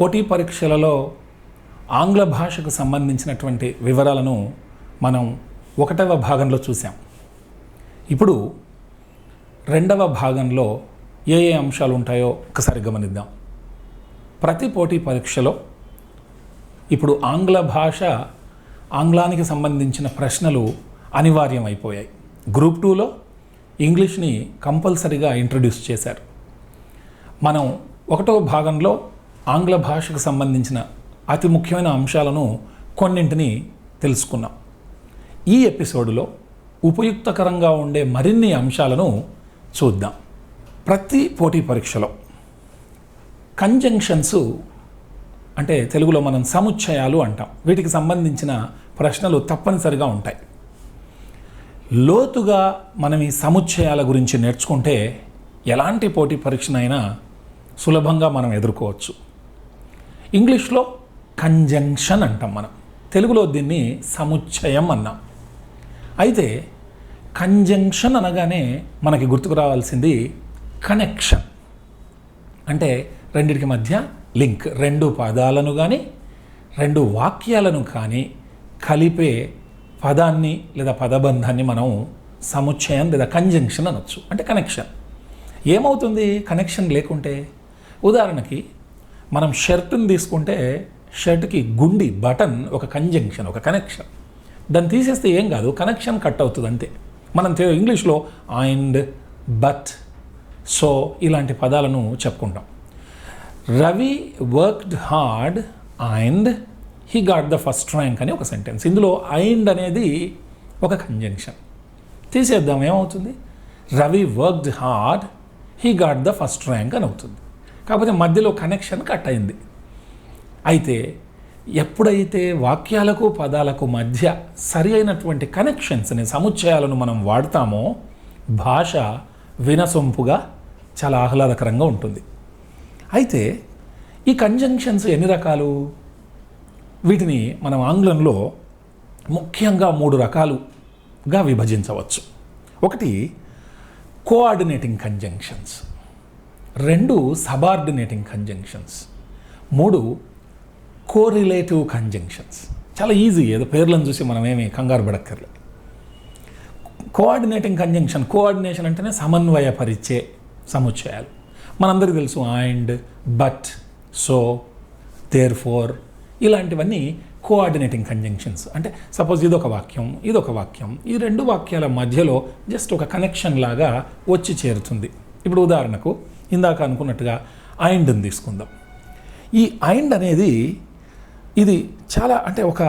పోటీ పరీక్షలలో ఆంగ్ల భాషకు సంబంధించినటువంటి వివరాలను మనం 1వ భాగంలో చూసాం. ఇప్పుడు 2వ భాగంలో ఏ అంశాలు ఉంటాయో ఒకసారి గమనిద్దాం. ప్రతి పోటీ పరీక్షలో ఇప్పుడు ఆంగ్లానికి సంబంధించిన ప్రశ్నలు అనివార్యమైపోయాయి. గ్రూప్ 2లో ఇంగ్లీష్ని కంపల్సరీగా ఇంట్రడ్యూస్ చేశారు. మనం 1వ భాగంలో ఆంగ్ల భాషకు సంబంధించిన అతి ముఖ్యమైన అంశాలను కొన్నింటిని తెలుసుకున్నాం. ఈ ఎపిసోడ్లో ఉపయుక్తకరంగా ఉండే మరిన్ని అంశాలను చూద్దాం. ప్రతి పోటీ పరీక్షలో కంజంక్షన్స్ అంటే తెలుగులో మనం సముచ్చయాలు అంటాం. వీటికి సంబంధించిన ప్రశ్నలు తప్పనిసరిగా ఉంటాయి. లోతుగా మనం ఈ సముచ్చయాల గురించి నేర్చుకుంటే ఎలాంటి పోటీ పరీక్షనైనా సులభంగా మనం ఎదుర్కోవచ్చు. ఇంగ్లీష్లో కంజంక్షన్ అంటాం, మనం తెలుగులో దీన్ని సముచ్చయం అన్నాం. అయితే కంజంక్షన్ అనగానే మనకి గుర్తుకు రావాల్సింది కనెక్షన్. అంటే రెండిటికి మధ్య లింక్, 2 పదాలను కానీ 2 వాక్యాలను కానీ కలిపే పదాన్ని లేదా పదబంధాన్ని మనం సముచ్చయం లేదా కంజంక్షన్ అనొచ్చు. అంటే కనెక్షన్. ఏమవుతుంది కనెక్షన్ లేకుంటే? ఉదాహరణకి మనం షర్టుని తీసుకుంటే షర్ట్కి గుండి బటన్ ఒక కంజంక్షన్, ఒక కనెక్షన్. దాన్ని తీసేస్తే ఏం కాదు, కనెక్షన్ కట్ అవుతుంది అంతే. మనం ఇంగ్లీష్లో అండ్, బట్, సో ఇలాంటి పదాలను చెప్పుకుంటాం. Ravi worked hard and he got the first rank అని ఒక సెంటెన్స్. ఇందులో అండ్ అనేది ఒక కంజంక్షన్. తీసేద్దాం, ఏమవుతుంది? Ravi worked hard he got the first rank అని అవుతుంది. కాకపోతే మధ్యలో కనెక్షన్ కట్ అయింది. అయితే ఎప్పుడైతే వాక్యాలకు పదాలకు మధ్య సరి అయినటువంటి కనెక్షన్స్ని, సముచ్చయాలను మనం వాడతామో భాష వినసొంపుగా చాలా ఆహ్లాదకరంగా ఉంటుంది. అయితే ఈ కంజంక్షన్స్ ఎన్ని రకాలు? వీటిని మనం ఆంగ్లంలో ముఖ్యంగా 3 రకాలుగా విభజించవచ్చు. ఒకటి coordinating conjunctions, 2 subordinating conjunctions, 3 correlative conjunctions. చాలా ఈజీ, ఏదో పేర్లను చూసి మనం ఏమి కంగారు పడక్కర్లేదు. కోఆర్డినేటింగ్ కంజంక్షన్, కోఆర్డినేషన్ అంటేనే సమన్వయపరిచే సముచ్చయాలు. మనందరికీ తెలుసు and, but, so, therefore ఇలాంటివన్నీ కోఆర్డినేటింగ్ కంజంక్షన్స్. అంటే సపోజ్ ఇదొక వాక్యం, ఇదొక వాక్యం, ఈ 2 వాక్యాల మధ్యలో జస్ట్ ఒక కనెక్షన్ లాగా వచ్చి చేరుతుంది. ఇప్పుడు ఉదాహరణకు ఇందాక అనుకున్నట్టుగా అండ్ని తీసుకుందాం. ఈ అండ్ అనేది ఇది చాలా అంటే ఒక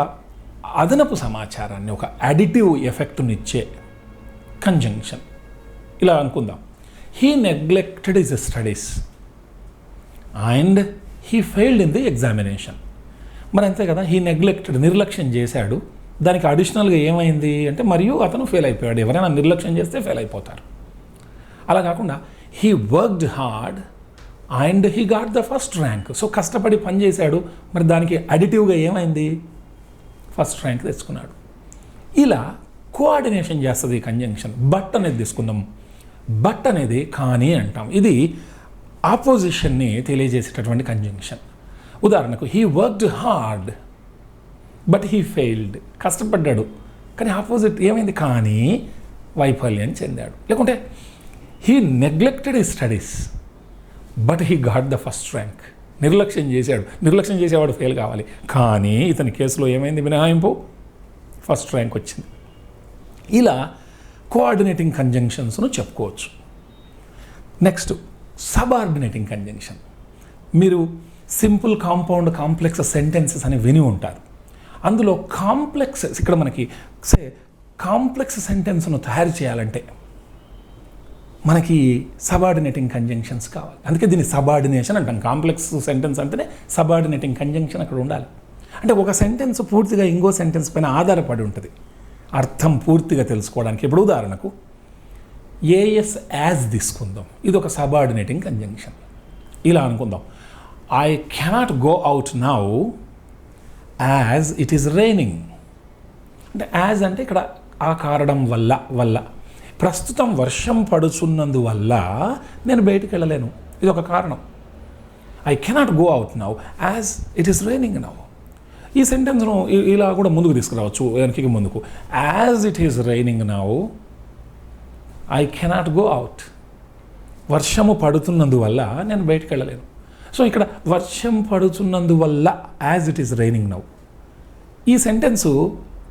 అదనపు సమాచారాన్ని, ఒక అడిటివ్ ఎఫెక్ట్ని ఇచ్చే కంజంక్షన్. ఇలా అనుకుందాం, he neglected his studies and he failed in the examination. మరి అంతే కదా, హీ నెగ్లెక్టెడ్ నిర్లక్ష్యం చేశాడు, దానికి అడిషనల్గా ఏమైంది అంటే మరియు అతను ఫెయిల్ అయిపోయాడు. ఎవరైనా నిర్లక్ష్యం చేస్తే ఫెయిల్ అయిపోతారు. అలా కాకుండా he worked hard and he got the first rank. So కష్టపడి పనిచేశాడు, మరి దానికి అడిటివ్గా ఏమైంది? ఫస్ట్ ర్యాంక్ తెచ్చుకున్నాడు. ఇలా కోఆర్డినేషన్ చేస్తుంది ఈ కంజంక్షన్. బట్ అనేది తీసుకుందాం. బట్ అనేది కానీ అంటాం. ఇది ఆపోజిషన్ని తెలియజేసేటటువంటి కంజంక్షన్. ఉదాహరణకు he worked hard but he failed. కష్టపడ్డాడు కానీ ఆపోజిట్ ఏమైంది? కానీ వైఫల్యం చెందాడు. లేకుంటే he neglected his studies but he got the first rank. నిర్లక్ష్యం చేశాడు, నిర్లక్ష్యం చేసేవాడు ఫెయిల్ కావాలి, కానీ ఇతని కేసులో ఏమైంది? మినహాయింపు, ఫస్ట్ ర్యాంక్ వచ్చింది. ఇలా కోఆర్డినేటింగ్ కంజంక్షన్స్ను చెప్పుకోవచ్చు. Next subordinating conjunction. మీరు సింపుల్, కాంపౌండ్, కాంప్లెక్స్ సెంటెన్సెస్ అని విని ఉంటారు. అందులో కాంప్లెక్స్, ఇక్కడ మనకి కాంప్లెక్స్ సెంటెన్స్ను తయారు చేయాలంటే మనకి సబార్డినేటింగ్ కంజంక్షన్స్ కావాలి. అందుకే దీన్ని సబార్డినేషన్ అంటాం. కాంప్లెక్స్ సెంటెన్స్ అంటేనే సబార్డినేటింగ్ కంజంక్షన్ అక్కడ ఉండాలి. అంటే ఒక సెంటెన్స్ పూర్తిగా ఇంకో సెంటెన్స్ పైన ఆధారపడి ఉంటుంది అర్థం పూర్తిగా తెలుసుకోవడానికి. ఇప్పుడు ఉదాహరణకు ఏఎస్ యాజ్ తీసుకుందాం. ఇది ఒక సబార్డినేటింగ్ కంజంక్షన్. ఇలా అనుకుందాం, I cannot go out now as it is raining. అంటే యాజ్ అంటే ఇక్కడ ఆ కారణం వల్ల ప్రస్తుతం వర్షం పడుతున్నందువల్ల నేను బయటికి వెళ్ళలేను. ఇది ఒక కారణం. I cannot go out now as it is raining now. ఈ సెంటెన్స్ను ఇలా కూడా ముందుకు తీసుకురావచ్చు, వెనక్కి ముందుకు. As it is raining now I cannot go out. వర్షము పడుతున్నందువల్ల నేను బయటకు వెళ్ళలేను. సో ఇక్కడ వర్షం పడుతున్నందువల్ల as it is raining now. ఈ సెంటెన్సు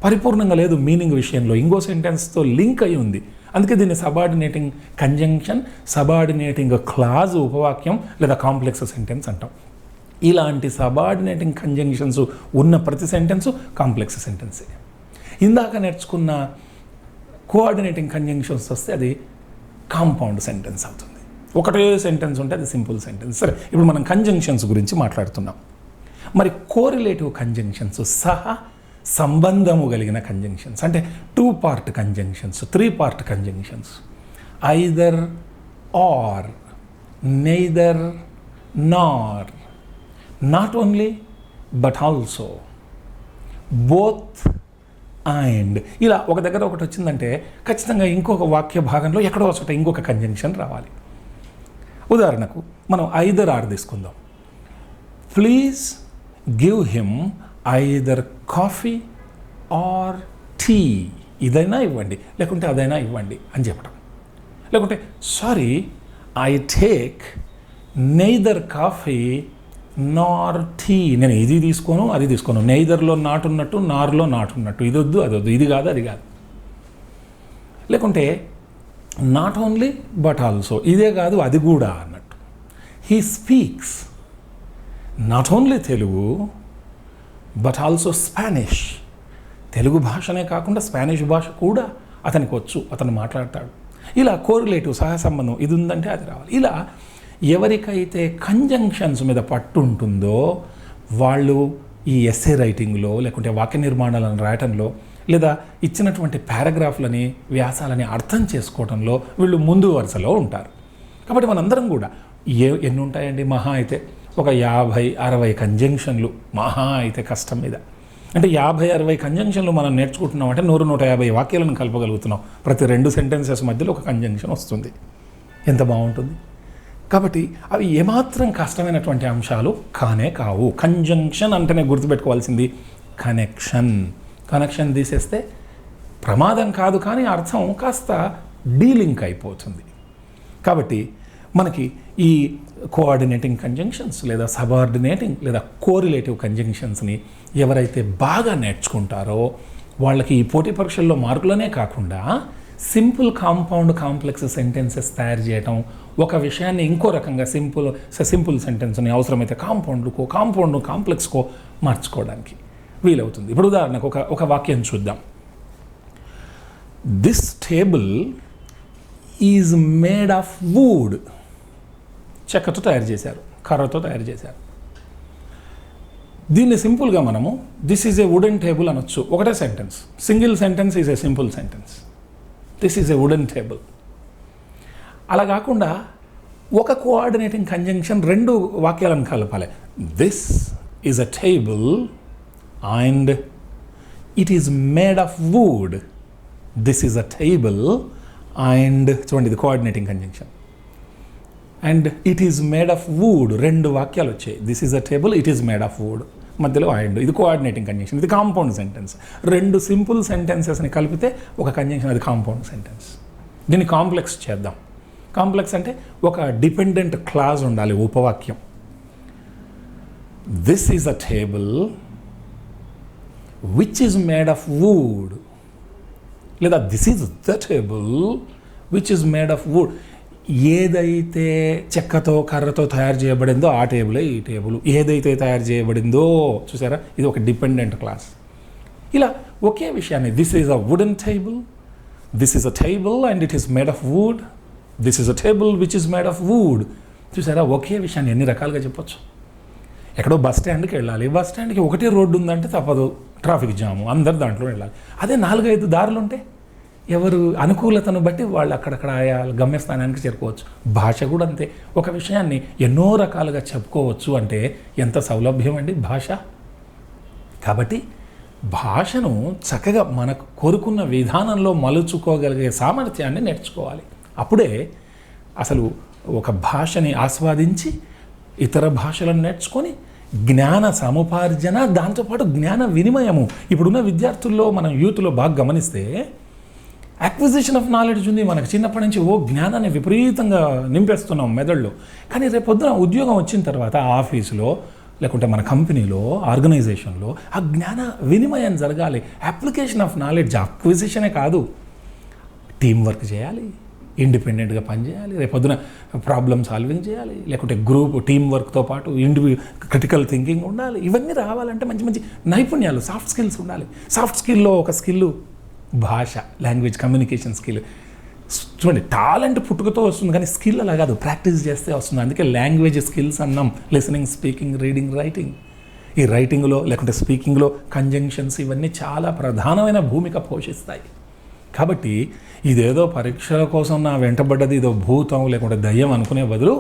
పరిపూర్ణంగా లేదు మీనింగ్ విషయంలో, ఇంకో సెంటెన్స్తో లింక్ అయి ఉంది. అందుకే దీన్ని సబార్డినేటింగ్ కంజంక్షన్, సబార్డినేటింగ్ క్లాజ్, ఉపవాక్యం లేదా కాంప్లెక్స్ సెంటెన్స్ అంటాం. ఇలాంటి సబార్డినేటింగ్ కంజంక్షన్స్ ఉన్న ప్రతి సెంటెన్సు కాంప్లెక్స్ సెంటెన్సే. ఇందాక నేర్చుకున్న కోఆర్డినేటింగ్ కంజంక్షన్స్ వస్తే అది కాంపౌండ్ సెంటెన్స్ అవుతుంది. ఒకటే సెంటెన్స్ ఉంటే అది సింపుల్ సెంటెన్స్. సరే, ఇప్పుడు మనం కంజంక్షన్స్ గురించి మాట్లాడుతున్నాం. మరి కోరిలేటివ్ కంజంక్షన్స్, సహా సంబంధము కలిగిన కంజంక్షన్స్, అంటే 2 part conjunctions, 3 part conjunctions, either or, neither nor, not only but also, both and. ఇలా ఒక దగ్గర ఒకటి వచ్చిందంటే ఖచ్చితంగా ఇంకొక వాక్య భాగంలో ఎక్కడో చోట ఇంకొక కంజంక్షన్ రావాలి. ఉదాహరణకు మనం ఐదర్ ఆర్ తీసుకుందాం. Please give him either coffee or tea. ఇదైనా ఇవ్వండి, లేకుంటే అదైనా ఇవ్వండి అని చెప్పడం. లేకుంటే sorry, I take neither coffee nor tea. నేను ఇది తీసుకోను, అది తీసుకోను. నెయిదర్లో నాట్ ఉన్నట్టు, నార్లో నాట్ ఉన్నట్టు, ఇది వద్దు, అది వద్దు, ఇది కాదు, అది కాదు. లేకుంటే నాట్ ఓన్లీ బట్ ఆల్సో, ఇదే కాదు అది కూడా అన్నట్టు. He speaks not only Telugu but also Spanish. Telugu భాషనే కాకుండా స్పానిష్ భాష కూడా అతనికి వచ్చు, అతను మాట్లాడతాడు. ఇలా కోరిలేటివ్ సహసంబంధం ఇది ఉందంటే అది రావాలి. ఇలా ఎవరికైతే కంజంక్షన్స్ మీద పట్టు ఉంటుందో వాళ్ళు ఈ ఎస్సే రైటింగ్లో, లేకుంటే వాక్య నిర్మాణాలను రాయటంలో, లేదా ఇచ్చినటువంటి పారాగ్రాఫ్లని, వ్యాసాలని అర్థం చేసుకోవడంలో వీళ్ళు ముందు వరుసలో ఉంటారు. కాబట్టి మనందరం కూడా ఎన్ని ఉంటాయండి, మహా అయితే ఒక 50-60 కంజంక్షన్లు, మహా అయితే కష్టం మీద. అంటే 50-60 కంజంక్షన్లు మనం నేర్చుకుంటున్నాం అంటే 100-150 వాక్యాలను కలపగలుగుతున్నాం. ప్రతి 2 సెంటెన్సెస్ మధ్యలో ఒక కంజంక్షన్ వస్తుంది. ఎంత బాగుంటుంది. కాబట్టి అవి ఏమాత్రం కష్టమైనటువంటి అంశాలు కానే కావు. కంజంక్షన్ అంటేనే గుర్తుపెట్టుకోవాల్సింది కనెక్షన్. కనెక్షన్ తీసేస్తే ప్రమాదం కాదు, కానీ అర్థం కాస్త డీలింక్ అయిపోతుంది. కాబట్టి మనకి ఈ కోఆర్డినేటింగ్ కంజంక్షన్స్ లేదా సబార్డినేటింగ్ లేదా కోరిలేటివ్ కంజంక్షన్స్ని ఎవరైతే బాగా నేర్చుకుంటారో వాళ్ళకి ఈ పోటీ పరీక్షల్లో మార్కులనే కాకుండా సింపుల్ కాంపౌండ్ కాంప్లెక్స్ సెంటెన్సెస్ తయారు చేయటం, ఒక విషయాన్ని ఇంకో రకంగా సింపుల్ సెంటెన్స్ని అవసరమైతే కాంపౌండ్ కాంప్లెక్స్కో మార్చుకోవడానికి వీలవుతుంది. ఇప్పుడు ఉదాహరణకు ఒక వాక్యం చూద్దాం. This table is made of would. చెక్కతో తయారు చేశారు, కర్రతో తయారు చేశారు. దీన్ని సింపుల్గా మనము this is a wooden table అనొచ్చు. ఒకటే sentence, single sentence is a simple sentence. This is a wooden table. అలా కాకుండా ఒక కోఆర్డినేటింగ్ కంజంక్షన్ 2 వాక్యాలను కలపాలి. This is a table and it is made of would. This is a table and, చూడండి ఇది coordinating conjunction. And it is made of would, 2 వాక్యాలు వచ్చాయి. This is a table, it is made of wood, మధ్యలో and. ఇది coordinating conjunction, ఇది compound sentence. 2 simple సెంటెన్సెస్ని కలిపితే ఒక కంజంక్షన్, అది కాంపౌండ్ సెంటెన్స్. దీన్ని కాంప్లెక్స్ చేద్దాం. కాంప్లెక్స్ అంటే ఒక డిపెండెంట్ క్లాజ్ ఉండాలి, ఉపవాక్యం. This is a table which is made of wood, లేదా this is the table which is made of wood. ఏదైతే చెక్కతో కర్రతో తయారు చేయబడిందో ఆ టేబులే ఈ టేబుల్. ఏదైతే తయారు చేయబడిందో, చూసారా, ఇది ఒక డిపెండెంట్ క్లాస్. ఇలా ఒకే విషయాన్ని this is a wooden table, this is a table and it is made of would, this is a table which is made of would. చూసారా, ఒకే విషయాన్ని ఎన్ని రకాలుగా చెప్పొచ్చు. ఎక్కడో బస్ స్టాండ్కి వెళ్ళాలి, బస్ స్టాండ్కి ఒకటే రోడ్డు ఉందంటే తప్పదు, ట్రాఫిక్ జాము, అందరు దాంట్లో వెళ్ళాలి. అదే 4-5 దారులు ఉంటే ఎవరు అనుకూలతను బట్టి వాళ్ళు అక్కడక్కడ ఆయా గమ్యస్థానానికి చేరుకోవచ్చు. భాష కూడా అంతే. ఒక విషయాన్ని ఎన్నో రకాలుగా చెప్పుకోవచ్చు అంటే ఎంత సౌలభ్యం అండి భాష. కాబట్టి భాషను చక్కగా మనకు కోరుకున్న విధానంలో మలుచుకోగలిగే సామర్థ్యాన్ని నేర్చుకోవాలి. అప్పుడే అసలు ఒక భాషని ఆస్వాదించి ఇతర భాషలను నేర్చుకొని జ్ఞాన సముపార్జన, దాంతోపాటు జ్ఞాన వినిమయము. ఇప్పుడున్న విద్యార్థుల్లో మనం యూత్లో బాగా గమనిస్తే అక్విజిషన్ ఆఫ్ నాలెడ్జ్ ఉంది మనకు. చిన్నప్పటి నుంచి జ్ఞానాన్ని విపరీతంగా నింపేస్తున్నాం మెదడులో. కానీ రేపొద్దున ఉద్యోగం వచ్చిన తర్వాత ఆఫీసులో లేకుంటే మన కంపెనీలో, ఆర్గనైజేషన్లో ఆ జ్ఞాన వినిమయం జరగాలి. అప్లికేషన్ ఆఫ్ నాలెడ్జ్ అక్విజిషనే కాదు, టీం వర్క్ చేయాలి, ఇండిపెండెంట్గా పనిచేయాలి, రేపొద్దున ప్రాబ్లమ్ సాల్వింగ్ చేయాలి, లేకుంటే గ్రూప్ టీం వర్క్తో పాటు క్రిటికల్ థింకింగ్ ఉండాలి. ఇవన్నీ రావాలంటే మంచి మంచి నైపుణ్యాలు, సాఫ్ట్ స్కిల్స్ ఉండాలి. సాఫ్ట్ స్కిల్లో ఒక స్కిల్ భాష, లాంగ్వేజ్ కమ్యూనికేషన్ స్కిల్. చూడండి, టాలెంట్ పుట్టుకతో వస్తుంది కానీ స్కిల్ అలా కాదు, ప్రాక్టీస్ చేస్తే వస్తుంది. అందుకే లాంగ్వేజ్ స్కిల్స్ అన్నాం. Listening, speaking, reading, writing. ఈ రైటింగ్లో లేకుంటే స్పీకింగ్లో కంజంక్షన్స్ ఇవన్నీ చాలా ప్రధానమైన భూమిక పోషిస్తాయి. కాబట్టి ఇదేదో పరీక్షల కోసం నా వెంటబడ్డది, ఇదో భూతం లేకుంటే దయ్యం అనుకునే బదులు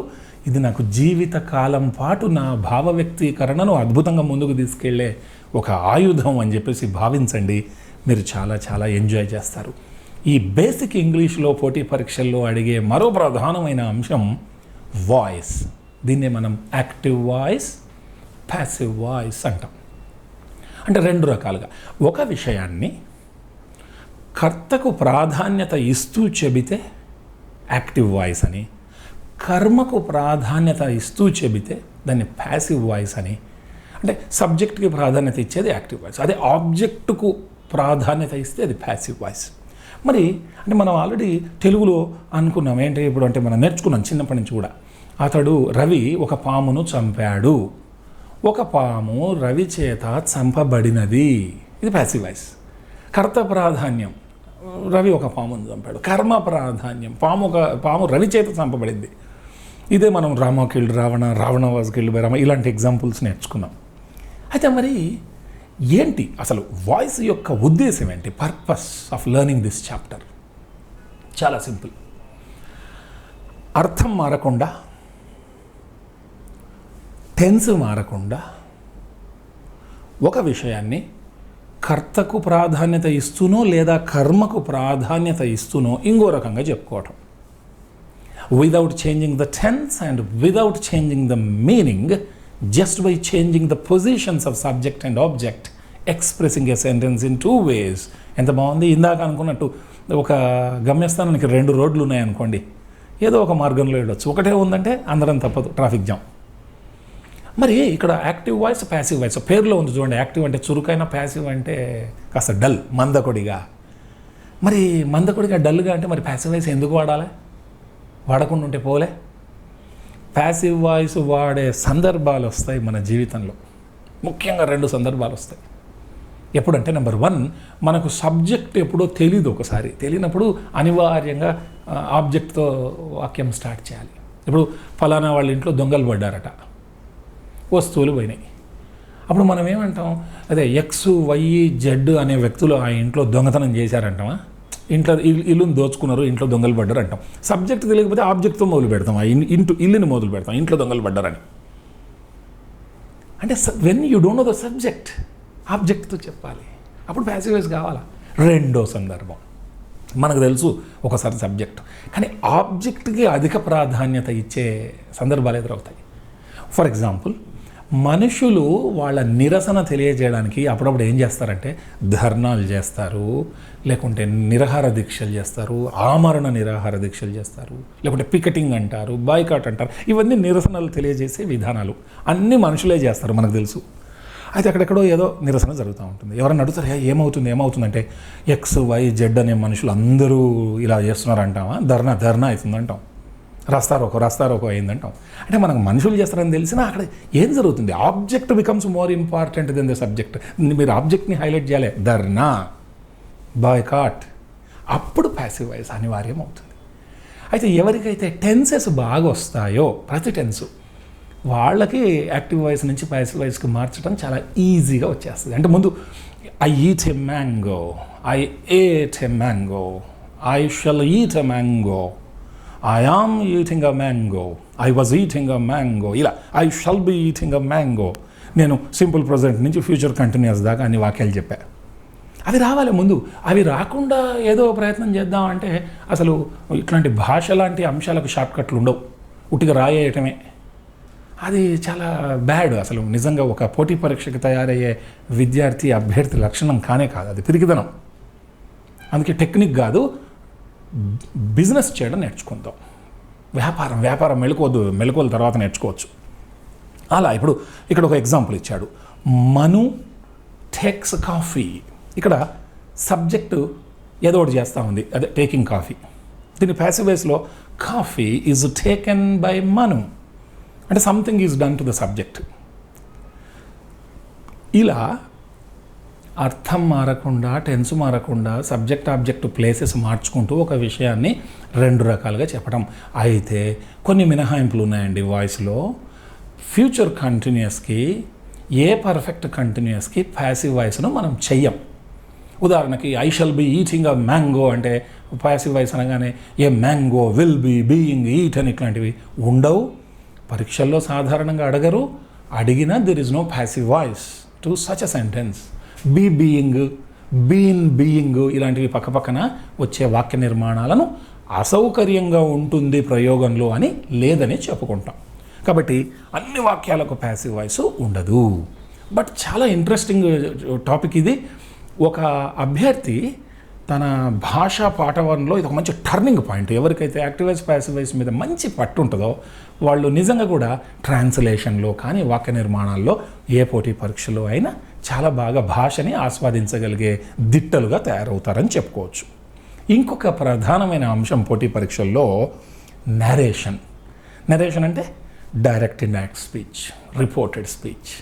ఇది నాకు జీవిత కాలం పాటు నా భావ వ్యక్తీకరణను అద్భుతంగా ముందుకు తీసుకెళ్లే ఒక ఆయుధం అని చెప్పేసి భావించండి. మీరు చాలా చాలా ఎంజాయ్ చేస్తారు. ఈ బేసిక్ ఇంగ్లీష్లో పోటీ పరీక్షల్లో అడిగే మరో ప్రధానమైన అంశం వాయిస్. దీన్నే మనం యాక్టివ్ వాయిస్, ప్యాసివ్ వాయిస్ అంటాం. అంటే రెండు రకాలుగా, ఒక విషయాన్ని కర్తకు ప్రాధాన్యత ఇస్తూ చెబితే యాక్టివ్ వాయిస్ అని, కర్మకు ప్రాధాన్యత ఇస్తూ చెబితే దాన్ని ప్యాసివ్ వాయిస్ అని. అంటే సబ్జెక్ట్కి ప్రాధాన్యత ఇచ్చేది యాక్టివ్ వాయిస్, అదే ఆబ్జెక్టుకు ప్రాధాన్యత ఇస్తే అది ప్యాసివ్ వాయిస్. మరి అంటే మనం ఆల్రెడీ తెలుగులో అనుకున్నాం ఏంటి ఇప్పుడు అంటే మనం నేర్చుకున్నాం చిన్నప్పటి నుంచి కూడా. అతడు రవి ఒక పామును చంపాడు, ఒక పాము రవి చేత చంపబడినది, ఇది ప్యాసివ్ వాయిస్. కర్త ప్రాధాన్యం, రవి ఒక పామును చంపాడు. కర్మ ప్రాధాన్యం, పాము రవి చేత చంపబడింది. ఇదే మనం Rama killed Ravana, Ravana was killed by Rama, ఇలాంటి ఎగ్జాంపుల్స్ నేర్చుకున్నాం. అయితే మరి ఏంటి అసలు వాయిస్ యొక్క ఉద్దేశం ఏంటి? Purpose of learning this chapter చాలా సింపుల్. అర్థం మారకుండా, టెన్స్ మారకుండా ఒక విషయాన్ని కర్తకు ప్రాధాన్యత ఇస్తూనో లేదా కర్మకు ప్రాధాన్యత ఇస్తూనో ఇంకో రకంగా చెప్పుకోవటం. Without changing the tense and without changing the meaning, just by changing the positions of subject and object, expressing a sentence in two ways. ఎంత బాగుంది. ఇందాక అనుకున్నట్టు ఒక గమ్యస్థానానికి రెండు రోడ్లు ఉన్నాయనుకోండి, ఏదో ఒక మార్గంలో వెళ్ళొచ్చు. ఒకటే ఉందంటే అందరం తప్పదు, ట్రాఫిక్ జామ్. మరి ఇక్కడ యాక్టివ్ వాయిస్, ప్యాసివ్ వాయిస్ పేరులో ఉంది చూడండి. యాక్టివ్ అంటే చురుకైన, ప్యాసివ్ అంటే కాస్త డల్, మందకొడిగా. మరి మందకొడిగా, డల్గా అంటే మరి ప్యాసివ్ వాయిస్ ఎందుకు వాడాలి? వాడకుండా ఉంటే పోలే. ప్యాసివ్ వాయిస్ వాడే సందర్భాలు వస్తాయి మన జీవితంలో. ముఖ్యంగా రెండు సందర్భాలు వస్తాయి. ఎప్పుడంటే నెంబర్ 1, మనకు సబ్జెక్ట్ ఎప్పుడో తెలీదు. ఒకసారి తెలియనప్పుడు అనివార్యంగా ఆబ్జెక్ట్తో వాక్యం స్టార్ట్ చేయాలి. ఇప్పుడు ఫలానా వాళ్ళ ఇంట్లో దొంగలు పడ్డారట, వస్తువులు పోయినాయి. అప్పుడు మనం ఏమంటాం? అదే ఎక్స్, వై, జెడ్ అనే వ్యక్తులు ఆ ఇంట్లో దొంగతనం చేశారంటామా? ఇంట్లో ఇల్లుని దోచుకున్నారు, ఇంట్లో దొంగలు పడ్డారు అంటాం. సబ్జెక్ట్ తెలియకపోతే ఆబ్జెక్ట్తో మొదలు పెడతాం, ఆ ఇల్లుని మొదలు పెడతాం, ఇంట్లో దొంగలు పడ్డారని. అంటే when you don't know the subject, ఆబ్జెక్ట్తో చెప్పాలి. అప్పుడు ప్యాసివ్ వాయిస్ కావాలా? రెండో సందర్భం, మనకు తెలుసు ఒకసారి సబ్జెక్ట్, కానీ ఆబ్జెక్ట్కి అధిక ప్రాధాన్యత ఇచ్చే సందర్భాలు ఎదురవుతాయి. ఫర్ ఎగ్జాంపుల్, మనుషులు వాళ్ళ నిరసన తెలియజేయడానికి అప్పుడప్పుడు ఏం చేస్తారంటే ధర్నాలు చేస్తారు, లేకుంటే నిరాహార దీక్షలు చేస్తారు, ఆమరణ నిరాహార దీక్షలు చేస్తారు, లేకుంటే పికెటింగ్ అంటారు, బాయ్కాట్ అంటారు. ఇవన్నీ నిరసనలు తెలియజేసే విధానాలు. అన్నీ మనుషులే చేస్తారు, మనకు తెలుసు. అయితే అక్కడెక్కడో ఏదో నిరసన జరుగుతూ ఉంటుంది. ఎవరన్నా అడుగుతారు, ఏమవుతుందంటే ఎక్స్, వై, జెడ్ అనే మనుషులు అందరూ ఇలా చేస్తున్నారు అంటామా? ధర్నా అవుతుందంటాం, రాస్తారోకో అయిందంటాం. అంటే మనకు మనుషులు చేస్తారని తెలిసినా అక్కడ ఏం జరుగుతుంది? Object becomes more important then the subject. మీరు ఆబ్జెక్ట్ని హైలైట్ చేయాలి, ధర్నా, బాయ్కాట్. అప్పుడు ప్యాసివ్ వాయిస్ అనివార్యం అవుతుంది. అయితే ఎవరికైతే టెన్సెస్ బాగా వస్తాయో, ప్రతి టెన్సు, వాళ్ళకి యాక్టివ్ వాయిస్ నుంచి ప్యాసివ్ వాయిస్కి మార్చడం చాలా ఈజీగా వచ్చేస్తుంది. అంటే ముందు I eat a mango, I ate a mango, I shall eat a mango, I am eating a mango, I was eating a mango, ఇలా I shall be eating a mango. నేను simple present నుంచి future continuous దాకా అన్ని వాక్యాలు చెప్పా. అవి రావాలి ముందు. అవి రాకుండా ఏదో ప్రయత్నం చేద్దామంటే అసలు ఇట్లాంటి భాష లాంటి అంశాలకు షార్ట్కట్లు ఉండవు, ఉట్టిగా రాయేయటమే. అది చాలా బ్యాడ్. అసలు నిజంగా ఒక పోటీ పరీక్షకు తయారయ్యే విద్యార్థి అభ్యర్థి లక్షణం కానే కాదు, అది పిరికిదనం. అందుకే టెక్నిక్ కాదు, బిజినెస్ చేయడం నేర్చుకుందాం. వ్యాపారం మెళకువల తర్వాత నేర్చుకోవచ్చు. అలా ఇప్పుడు ఇక్కడ ఒక ఎగ్జాంపుల్ ఇచ్చాడు, మను టేక్స్ కాఫీ. ఇక్కడ సబ్జెక్టు ఏదో ఒకటి చేస్తూ ఉంది, అదే టేకింగ్ కాఫీ. దీని ప్యాసివ్ వాయిస్లో కాఫీ ఈజ్ టేకెన్ బై మను, అంటే something is done to the subject. ఇలా అర్థం మారకుండా, టెన్స్ మారకుండా, సబ్జెక్ట్ ఆబ్జెక్ట్ ప్లేసెస్ మార్చుకుంటూ ఒక విషయాన్ని రెండు రకాలుగా చెప్పడం. అయితే కొన్ని మినహాయింపులు ఉన్నాయండి వాయిస్లో. ఫ్యూచర్ కంటిన్యూస్కి, ఏ పర్ఫెక్ట్ కంటిన్యూస్కి ప్యాసివ్ వాయిస్ను మనం చెయ్యం. ఉదాహరణకి I shall be eating a mango అంటే ప్యాసివ్ వాయిస్ అనగానే a mango will be being eat అని ఇట్లాంటివి ఉండవు. పరీక్షల్లో సాధారణంగా అడగరు, అడిగినా there is no passive voice to such a sentence. Be being, been being ఇలాంటివి పక్కపక్కన వచ్చే వాక్య నిర్మాణాలను అసౌకర్యంగా ఉంటుంది ప్రయోగంలో అని లేదని చెప్పుకుంటాం. కాబట్టి అన్ని వాక్యాలకు ప్యాసివ్ వాయిస్ ఉండదు. బట్ చాలా ఇంట్రెస్టింగ్ టాపిక్ ఇది. ఒక అభ్యర్థి తన భాషా పాఠవనంలో ఇది ఒక మంచి టర్నింగ్ పాయింట్. ఎవరికైతే యాక్టివ్ వాయిస్ ప్యాసివ్ వాయిస్ మీద మంచి పట్టు ఉంటుందో వాళ్ళు నిజంగా కూడా ట్రాన్స్లేషన్లో కానీ వాక్య నిర్మాణాల్లో ఏ పోటీ పరీక్షలో అయినా చాలా బాగా భాషని ఆస్వాదించగలిగే దిట్టలుగా తయారవుతారని చెప్పుకోవచ్చు. ఇంకొక ప్రధానమైన అంశం పోటీ పరీక్షల్లో నరేషన్. నరేషన్ అంటే direct indirect speech, reported speech.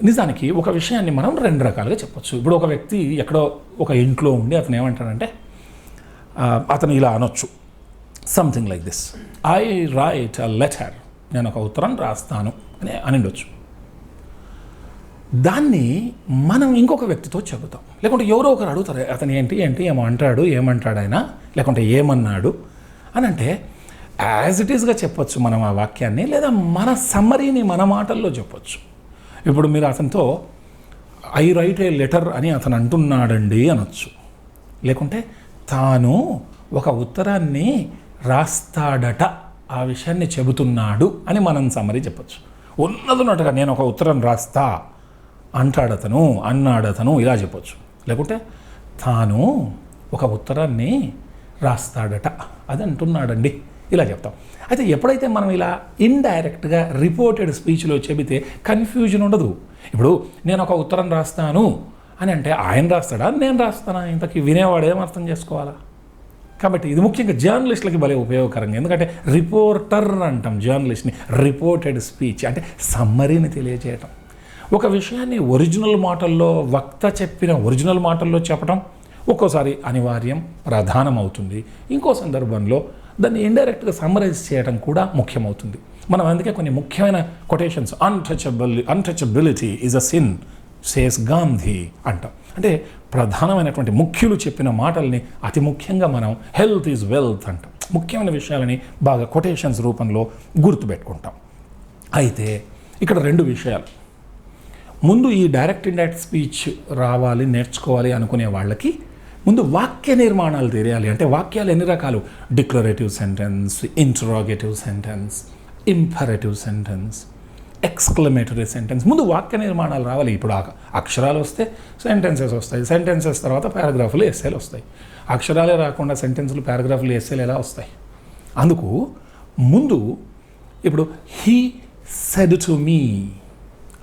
నిజానికి ఒక విషయాన్ని మనం రెండు రకాలుగా చెప్పొచ్చు. ఇప్పుడు ఒక వ్యక్తి ఎక్కడో ఒక ఇంట్లో ఉండి అతను ఏమంటాడంటే, అతను ఇలా అనొచ్చు, something like this, I write a letter, నేను ఒక ఉత్తరం రాస్తాను అని అనిండొచ్చు. దాన్ని మనం ఇంకొక వ్యక్తితో చెబుతాం, లేకుంటే ఎవరో ఒకరు అడుగుతారు, అతను ఏంటి ఏమంటాడు ఆయన, లేకుంటే ఏమన్నాడు అని అంటే యాజ్ ఇట్ ఈస్గా చెప్పొచ్చు మనం ఆ వాక్యాన్ని, లేదా మన సమ్మరీని మన మాటల్లో చెప్పొచ్చు. ఇప్పుడు మీరు అతనితో ఐ రైట్ ఏ లెటర్ అని అతను అంటున్నాడండి అనొచ్చు, లేకుంటే తాను ఒక ఉత్తరాన్ని రాస్తాడట, ఆ విషయాన్ని చెబుతున్నాడు అని మనం సమ్మరీ చెప్పొచ్చు. ఉన్నట్టుగా నేను ఒక ఉత్తరం రాస్తా అంటాడతను, అన్నాడతను ఇలా చెప్పొచ్చు. లేకుంటే తాను ఒక ఉత్తరాన్ని రాస్తాడట అది అంటున్నాడండి ఇలా చెప్తాం. అయితే ఎప్పుడైతే మనం ఇలా ఇండైరెక్ట్గా రిపోర్టెడ్ స్పీచ్లో చెబితే కన్ఫ్యూజన్ ఉండదు. ఇప్పుడు నేను ఒక ఉత్తరం రాస్తాను అని అంటే ఆయన రాస్తాడా, నేను రాస్తానా, ఇంతకీ వినేవాడు ఏం అర్థం చేసుకోవాలా? కాబట్టి ఇది ముఖ్యంగా జర్నలిస్టులకి భలే ఉపయోగకరంగా, ఎందుకంటే రిపోర్టర్ అంటాం జర్నలిస్ట్ని. రిపోర్టెడ్ స్పీచ్ అంటే సమ్మరీని తెలియజేయటం. ఒక విషయాన్ని ఒరిజినల్ మాటల్లో, వక్త చెప్పిన ఒరిజినల్ మాటల్లో చెప్పడం ఒక్కోసారి అనివార్యం, ప్రధానం అవుతుంది. ఇంకో సందర్భంలో దాన్ని ఇండైరెక్ట్గా సమ్మరైజ్ చేయడం కూడా ముఖ్యమవుతుంది. మనం అందుకే కొన్ని ముఖ్యమైన quotations, untouchability is a sin says Gandhi అంటాం. అంటే ప్రధానమైనటువంటి ముఖ్యులు చెప్పిన మాటల్ని అతి ముఖ్యంగా మనం హెల్త్ ఈజ్ వెల్త్ అంటాం. ముఖ్యమైన విషయాలని బాగా కొటేషన్స్ రూపంలో గుర్తుపెట్టుకుంటాం. అయితే ఇక్కడ రెండు విషయాలు. ముందు ఈ డైరెక్ట్ ఇండైరెక్ట్ స్పీచ్ రావాలి, నేర్చుకోవాలి అనుకునే వాళ్ళకి ముందు వాక్య నిర్మాణాలు తెలియాలి. అంటే వాక్యాలు ఎన్ని రకాలు? Declarative sentence, interrogative sentence, imperative sentence, exclamatory sentence. ముందు వాక్య నిర్మాణాలు రావాలి. ఇప్పుడు అక్షరాలు వస్తే సెంటెన్సెస్ వస్తాయి, సెంటెన్సెస్ తర్వాత పారాగ్రాఫ్లు, ఎస్సేలు వస్తాయి. అక్షరాలే రాకుండా సెంటెన్స్లు, పారాగ్రాఫ్లు, ఎస్సేలు ఎలా వస్తాయి? అందుకు ముందు ఇప్పుడు he said to me,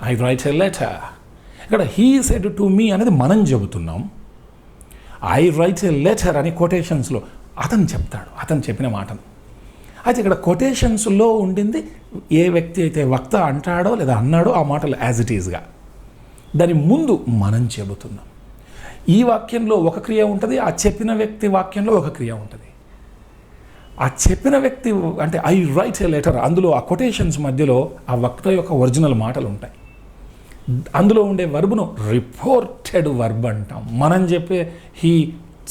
I right a letter. ఇక్కడ హీ సెడ్ టు మీ అనేది మనం చెబుతున్నాం. ఐ రైట్ ఎ లెటర్ అని కొటేషన్స్లో అతను చెప్తాడు, అతను చెప్పిన మాటను. అయితే ఇక్కడ కొటేషన్స్లో ఉండింది ఏ వ్యక్తి అయితే వక్త అంటాడో లేదా అన్నాడో ఆ మాటలు యాజ్ ఇట్ ఈజ్గా, దాని ముందు మనం చెబుతున్నాం. ఈ వాక్యంలో ఒక క్రియ ఉంటుంది, ఆ చెప్పిన వ్యక్తి వాక్యంలో ఒక క్రియ ఉంటుంది. ఆ చెప్పిన వ్యక్తి అంటే ఐ రైట్ ఎ లెటర్, అందులో ఆ కొటేషన్స్ మధ్యలో ఆ వక్త యొక్క ఒరిజినల్ మాటలు ఉంటాయి. అందులో ఉండే వర్బును రిపోర్టెడ్ వర్బ్ అంటాం. మనం చెప్పే హీ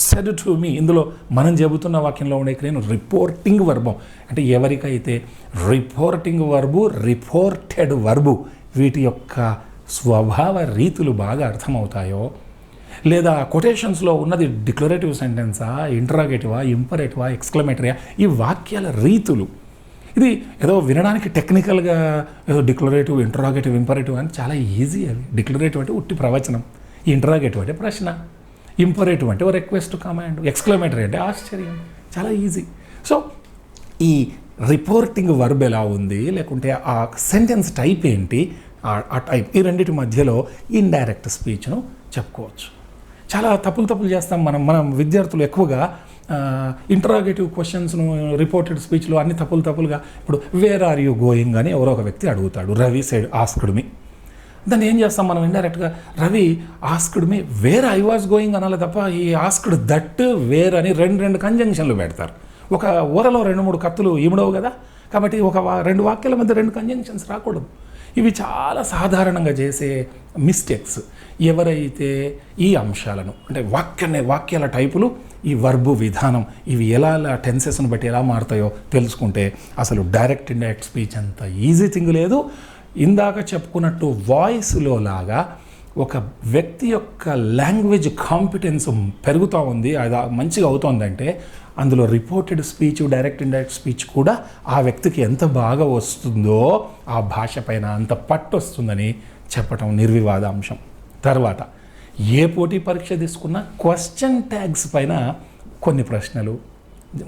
సెడ్ టు మీ, ఇందులో మనం చెబుతున్న వాక్యంలో ఉండే క్రియను రిపోర్టింగ్ వర్బం. అంటే ఎవరికైతే రిపోర్టింగ్ వర్బు, రిపోర్టెడ్ వర్బు వీటి యొక్క స్వభావ రీతులు బాగా అర్థమవుతాయో, లేదా కొటేషన్స్లో ఉన్నది డిక్లరేటివ్ సెంటెన్సా, ఇంటరాగేటివా, ఇంపరేటివా, ఎక్స్క్లమేటరీయా, ఈ వాక్యాల రీతులు ఇది ఏదో వినడానికి టెక్నికల్గా ఏదో డిక్లరేటివ్, ఇంటరాగేటివ్, ఇంపరేటివ్ అని చాలా ఈజీ అవి. డిక్లరేటివ్ అంటే ఉట్టి ప్రవచనం, ఇంటరాగేటివ్ అంటే ప్రశ్న, ఇంపరేటివ్ అంటే ఓ రిక్వెస్ట్, కమాండ్, ఎక్స్క్లమేటరీ అంటే ఆశ్చర్యం, చాలా ఈజీ. సో ఈ రిపోర్టింగ్ వర్బ్ ఎలా ఉంది, లేకుంటే ఆ సెంటెన్స్ టైప్ ఏంటి, ఆ టైప్, ఈ రెండింటి మధ్యలో ఇండైరెక్ట్ స్పీచ్ను చెప్పుకోవచ్చు. చాలా తప్పులు చేస్తాం మనం విద్యార్థులు ఎక్కువగా ఇంటరాగేటివ్ క్వశ్చన్స్ను రిపోర్టెడ్ స్పీచ్లో అన్ని తప్పులుగా. ఇప్పుడు వేర్ ఆర్ యూ గోయింగ్ అని ఎవరో ఒక వ్యక్తి అడుగుతాడు. Ravi side asked me. దాన్ని ఏం చేస్తాం మనం ఇండైరెక్ట్గా, Ravi asked me where I was going అనాలి తప్ప ఈ ఆస్క్డ్ దట్ వేర్ అని రెండు కంజంక్షన్లు పెడతారు. ఒక ఊరలో 2-3 కత్తులు ఇముడవు కదా, కాబట్టి ఒక 2 వాక్యాల మధ్య 2 కంజంక్షన్స్ రాకూడదు. ఇవి చాలా సాధారణంగా చేసే మిస్టేక్స్. ఎవరైతే ఈ అంశాలను అంటే వాక్యాల టైపులు, ఈ వర్బు విధానం, ఇవి ఎలా టెన్సెస్ను బట్టి ఎలా మారుతాయో తెలుసుకుంటే అసలు డైరెక్ట్ ఇండైరెక్ట్ స్పీచ్ అంత ఈజీ థింగ్ లేదు. ఇందాక చెప్పుకున్నట్టు వాయిస్లో లాగా ఒక వ్యక్తి యొక్క లాంగ్వేజ్ కాంపిటెన్స్ పెరుగుతూ ఉంది, అది మంచిగా అవుతోందంటే అందులో reported speech, direct indirect speech కూడా ఆ వ్యక్తికి ఎంత బాగా వస్తుందో ఆ భాష పైన అంత పట్టు వస్తుందని చెప్పటం నిర్వివాద అంశం. తర్వాత ఏ పోటీ పరీక్ష తీసుకున్నా క్వశ్చన్ ట్యాగ్స్ పైన కొన్ని ప్రశ్నలు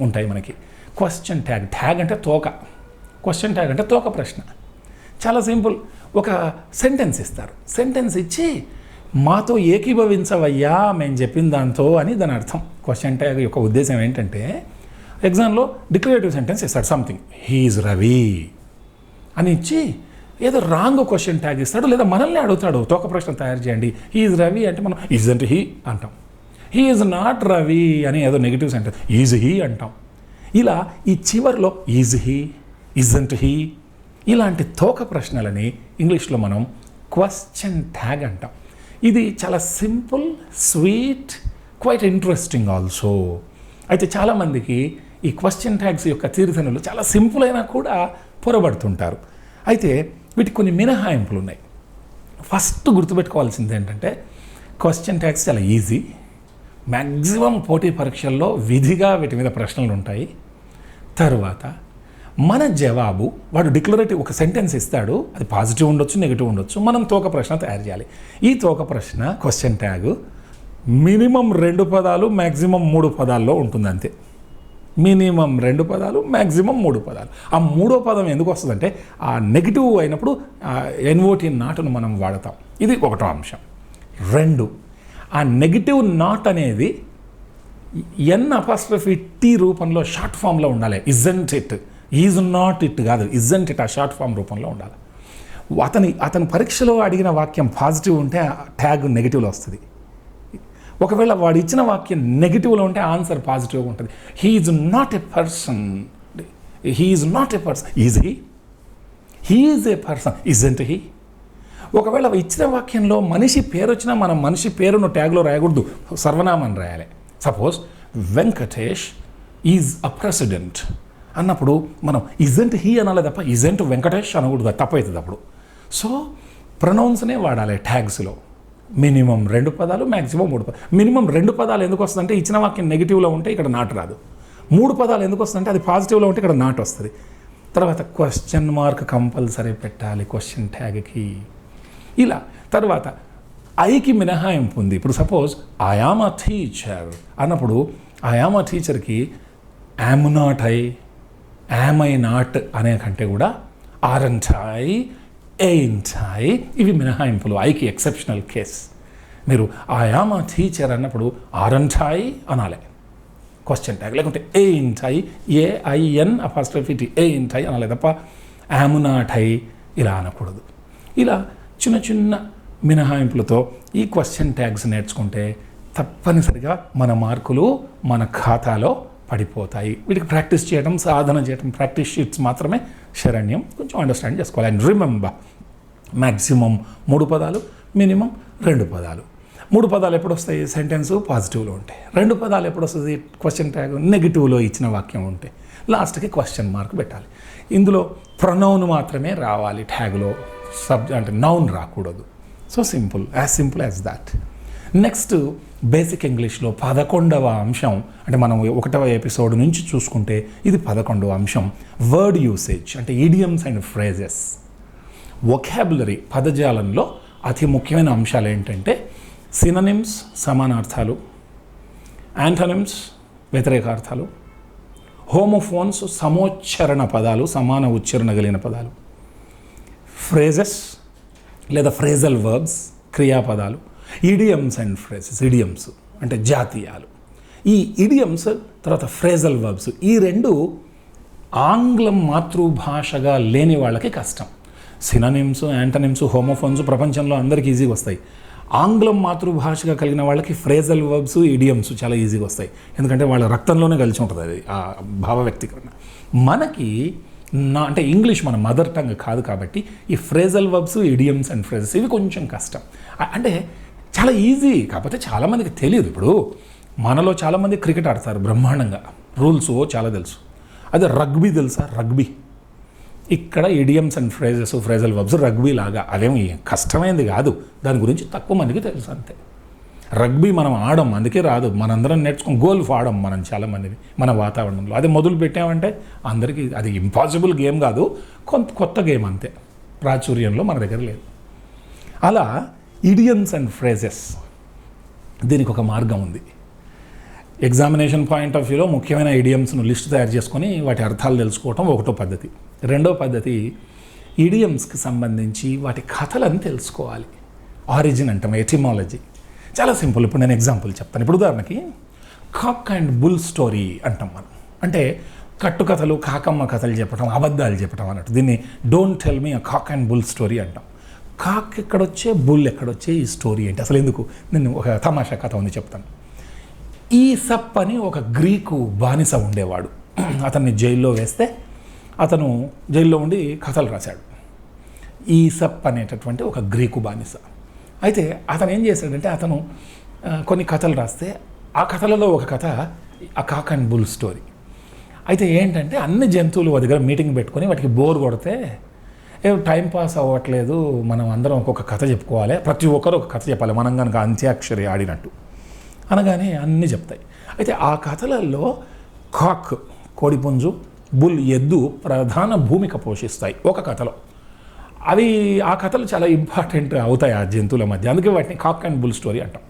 ఉంటాయి మనకి. క్వశ్చన్ ట్యాగ్ అంటే తోక, క్వశ్చన్ ట్యాగ్ అంటే తోక ప్రశ్న. చాలా సింపుల్. ఒక సెంటెన్స్ ఇస్తారు, సెంటెన్స్ ఇచ్చి మాతో ఏకీభవించవయ్యా మేము చెప్పిన దాంతో అని దాని అర్థం. క్వశ్చన్ ట్యాగ్ యొక్క ఉద్దేశం ఏంటంటే, ఎగ్జామ్లో డిక్లరేటివ్ సెంటెన్స్ ఇస్తాడు, సంథింగ్ హీఈస్ రవి అని ఇచ్చి ఏదో రాంగ్ క్వశ్చన్ ట్యాగ్ ఇస్తాడు, లేదా మనల్ని అడుగుతాడు తోక ప్రశ్న తయారు చేయండి. హీఈస్ రవి అంటే మనం ఈజంట్ హీ అంటాం. హీ ఈజ్ నాట్ రవి అని ఏదో నెగిటివ్ సెంటెన్స్ ఈజ్ హీ అంటాం. ఇలా ఈ చివర్లో ఈజ్ హీ, ఇజంట్ హీ ఇలాంటి తోక ప్రశ్నలని ఇంగ్లీష్లో మనం క్వశ్చన్ ట్యాగ్ అంటాం. ఇది చాలా simple, sweet, quite interesting also. అయితే చాలామందికి ఈ క్వశ్చన్ ట్యాగ్స్ యొక్క తీరుతెన్నులు చాలా సింపుల్ అయినా కూడా పొరబడుతుంటారు. అయితే వీటికి కొన్ని మినహాయింపులు ఉన్నాయి. ఫస్ట్ గుర్తుపెట్టుకోవాల్సింది ఏంటంటే, క్వశ్చన్ ట్యాగ్స్ చాలా ఈజీ. మ్యాక్సిమం పోటీ పరీక్షల్లో విధిగా వీటి మీద ప్రశ్నలు ఉంటాయి. తర్వాత మన జవాబు, వాడు డిక్లరేటివ్ ఒక సెంటెన్స్ ఇస్తాడు, అది పాజిటివ్ ఉండొచ్చు, నెగిటివ్ ఉండొచ్చు, మనం తోక ప్రశ్న తయారు చేయాలి. ఈ తోక ప్రశ్న క్వశ్చన్ ట్యాగ్ మినిమం 2 పదాలు, మ్యాక్సిమం 3 పదాల్లో ఉంటుంది అంతే. మినిమం 2 పదాలు, మ్యాక్సిమం 3 పదాలు. ఆ 3వ పదం ఎందుకు వస్తుందంటే ఆ నెగిటివ్ అయినప్పుడు ఎన్ఓటి నాట్ను మనం వాడతాం. ఇది ఒకటో అంశం. 2, ఆ నెగిటివ్ నాట్ అనేది N' రూపంలో షార్ట్ ఫామ్లో ఉండాలి. Isn't it, is not it కాదు, ఇజంట్ ఇట్ ఆ షార్ట్ ఫామ్ రూపంలో ఉండాలి. అతని పరీక్షలో అడిగిన వాక్యం పాజిటివ్ ఉంటే ట్యాగ్ నెగిటివ్లో వస్తుంది. ఒకవేళ వాడు ఇచ్చిన వాక్యం నెగిటివ్లో ఉంటే ఆన్సర్ పాజిటివ్గా ఉంటుంది. He is not a person, he is not a person, is he, he is a person, isn't he. ఒకవేళ ఇచ్చిన వాక్యంలో మనిషి పేరు వచ్చినా మనం మనిషి పేరును ట్యాగ్లో రాయకూడదు, సర్వనామాన్ని రాయాలి. Suppose Venkatesh is a president అన్నప్పుడు మనం ఇజంట్ హీ అనాలి తప్ప ఇజంట్ వెంకటేష్ అనకూడదు, తప్పవుతుంది అప్పుడు. సో ప్రొనౌన్స్నే వాడాలి ట్యాగ్స్లో. మినిమం 2 పదాలు, మ్యాక్సిమం 3 పదాలు. మినిమం 2 పదాలు ఎందుకు వస్తుందంటే ఇచ్చిన వాక్యం నెగిటివ్లో ఉంటే ఇక్కడ నాట్ రాదు. 3 పదాలు ఎందుకు వస్తుందంటే అది పాజిటివ్లో ఉంటే ఇక్కడ నాట్ వస్తుంది. తర్వాత క్వశ్చన్ మార్క్ కంపల్సరీ పెట్టాలి క్వశ్చన్ ట్యాగ్కి. ఇలా తర్వాత ఐకి మినహాయింపు ఉంది. ఇప్పుడు suppose I am a teacher అన్నప్పుడు ఐ యామ్ అ టీచర్కి am not I, am I not అనే కంటే కూడా ఆరంట్ ఐ, ఎయింట్ ఐ, ఇవి మినహాయింపులు. ఐకి ఎక్సెప్షనల్ కేస్. మీరు ఐ యామ్ అ టీచర్ అన్నప్పుడు ఆరంట్ ఐ అనాలి క్వశ్చన్ ట్యాగ్, లేకుంటే ain't I, AIN' ain't I అనాలి తప్ప యామ్ నాట్ ఐ ఇలా అనకూడదు. ఇలా చిన్న చిన్న మినహాయింపులతో ఈ క్వశ్చన్ ట్యాగ్స్ నేర్చుకుంటే తప్పనిసరిగా మన మార్కులు మన ఖాతాలో పడిపోతాయి. వీటికి ప్రాక్టీస్ చేయడం, సాధన చేయడం, ప్రాక్టీస్ షీట్స్ మాత్రమే శరణ్యం. కొంచెం అండర్స్టాండ్ చేసుకోవాలి. అండ్ రిమెంబర్, మ్యాక్సిమం 3 పదాలు, మినిమం 2 పదాలు. 3 పదాలు ఎప్పుడు వస్తాయి? సెంటెన్స్ పాజిటివ్లో ఉంటాయి. 2 పదాలు ఎప్పుడు వస్తుంది? క్వశ్చన్ ట్యాగ్ నెగిటివ్లో ఇచ్చిన వాక్యం ఉంటే. లాస్ట్కి క్వశ్చన్ మార్క్ పెట్టాలి. ఇందులో ప్రొనౌన్ మాత్రమే రావాలి ట్యాగ్లో, అంటే నౌన్ రాకూడదు. So simple as that. Next basic ఇంగ్లీష్లో 11వ అంశం, అంటే మనం 1వ ఎపిసోడ్ నుంచి చూసుకుంటే ఇది 11వ అంశం, వర్డ్ యూసేజ్ అంటే ఈడియమ్స్ అండ్ ఫ్రేజెస్. వొకాబులరీ పదజాలంలో అతి ముఖ్యమైన అంశాలు ఏంటంటే సినోనిమ్స్ సమానార్థాలు, యాంటోనిమ్స్ వ్యతిరేకార్థాలు, హోమోఫోన్స్ సమోచ్చరణ పదాలు, సమాన ఉచ్చారణ కలిగిన పదాలు, ఫ్రేజెస్ లేదా ఫ్రేజల్ వర్బ్స్ క్రియాపదాలు, ఇడియమ్స్ అండ్ ఫ్రేజెస్ ఇడియమ్స్ అంటే జాతీయాలు. ఈ ఇడియమ్స్ తర్వాత ఫ్రేజల్ వర్బ్స్ ఈ రెండు ఆంగ్లం మాతృభాషగా లేని వాళ్ళకి కష్టం. సినోనిమ్స్, యాంటోనిమ్స్, హోమోఫోన్స్ ప్రపంచంలో అందరికీ ఈజీగా వస్తాయి. ఆంగ్లం మాతృభాషగా కలిగిన వాళ్ళకి ఫ్రేజల్ వర్బ్స్, ఇడియమ్స్ చాలా ఈజీగా వస్తాయి, ఎందుకంటే వాళ్ళ రక్తంలోనే కలిసి ఉంటుంది అది ఆ భావ వ్యక్తీకరణ. మనకి అంటే ఇంగ్లీష్ మన మదర్ టంగ్ కాదు కాబట్టి ఈ phrasal verbs, idioms and phrases ఇవి కొంచెం కష్టం. అంటే చాలా ఈజీ, కాకపోతే చాలామందికి తెలియదు. ఇప్పుడు మనలో చాలామంది క్రికెట్ ఆడతారు బ్రహ్మాండంగా, రూల్స్ చాలా తెలుసు. అదే రగ్బీ తెలుసా? రగ్బీ ఇక్కడ idioms and phrases, phrasal verbs rugby లాగా అదేమి కష్టమైంది కాదు, దాని గురించి తక్కువ మందికి తెలుసు అంతే. రగ్బీ మనం ఆడం, అందుకే రాదు, మనందరం నేర్చుకుని గోల్ఫ్ ఆడం మనం చాలామందిని మన వాతావరణంలో. అదే మొదలు పెట్టామంటే అందరికీ అది ఇంపాసిబుల్ గేమ్ కాదు, కొత్త గేమ్ అంతే, ప్రాచుర్యంలో మన దగ్గర లేదు. అలా ఇడియమ్స్ అండ్ ఫ్రేజెస్ దీనికి ఒక మార్గం ఉంది. ఎగ్జామినేషన్ పాయింట్ ఆఫ్ వ్యూలో ముఖ్యమైన ఇడియమ్స్ను లిస్ట్ తయారు చేసుకొని వాటి అర్థాలు తెలుసుకోవటం ఒకటో పద్ధతి. రెండో పద్ధతి ఇడియమ్స్కి సంబంధించి వాటి కథలను తెలుసుకోవాలి. ఆరిజిన్ అంటాం, ఎటిమాలజీ. చాలా సింపుల్. ఇప్పుడు నేను ఎగ్జాంపుల్ చెప్తాను. ఇప్పుడు ఉదాహరణకి కాక్ అండ్ బుల్ స్టోరీ అంటాం మనం. అంటే కట్టుకథలు, కాకమ్మ కథలు చెప్పడం, అబద్ధాలు చెప్పడం అన్నట్టు. దీన్ని don't tell me a cock and bull story అంటాం. కాక్ ఎక్కడొచ్చే, బుల్ ఎక్కడొచ్చే, ఈ స్టోరీ ఏంటి అసలు ఎందుకు? నేను ఒక తమాషా కథ ఉంది చెప్తాను. ఈసప్ అని ఒక గ్రీకు బానిస ఉండేవాడు. అతన్ని జైల్లో వేస్తే అతను జైల్లో ఉండి కథలు రాశాడు. ఈసప్ అనేటటువంటి ఒక గ్రీకు బానిస. అయితే అతను ఏం చేశాడంటే అతను కొన్ని కథలు రాస్తే ఆ కథలలో ఒక కథ ఆ కాక్ అండ్ బుల్ స్టోరీ. అయితే ఏంటంటే అన్ని జంతువులు ఒక దగ్గర మీటింగ్ పెట్టుకొని వాటికి బోర్ కొడితే టైం పాస్ అవ్వట్లేదు, మనం అందరం ఒక్కొక్క కథ చెప్పుకోవాలి, ప్రతి ఒక్కరు ఒక కథ చెప్పాలి, మనం కనుక అంత్యాక్షరి ఆడినట్టు అనగానే అన్నీ చెప్తాయి. అయితే ఆ కథలలో కాక్ కోడిపుంజు, బుల్ ఎద్దు ప్రధాన భూమిక పోషిస్తాయి ఒక కథలో. అవి ఆ కథలు చాలా ఇంపార్టెంట్ అవుతాయి ఆ జంతువుల మధ్య, అందుకే వాటిని కాక్ అండ్ బుల్ స్టోరీ అంటాం.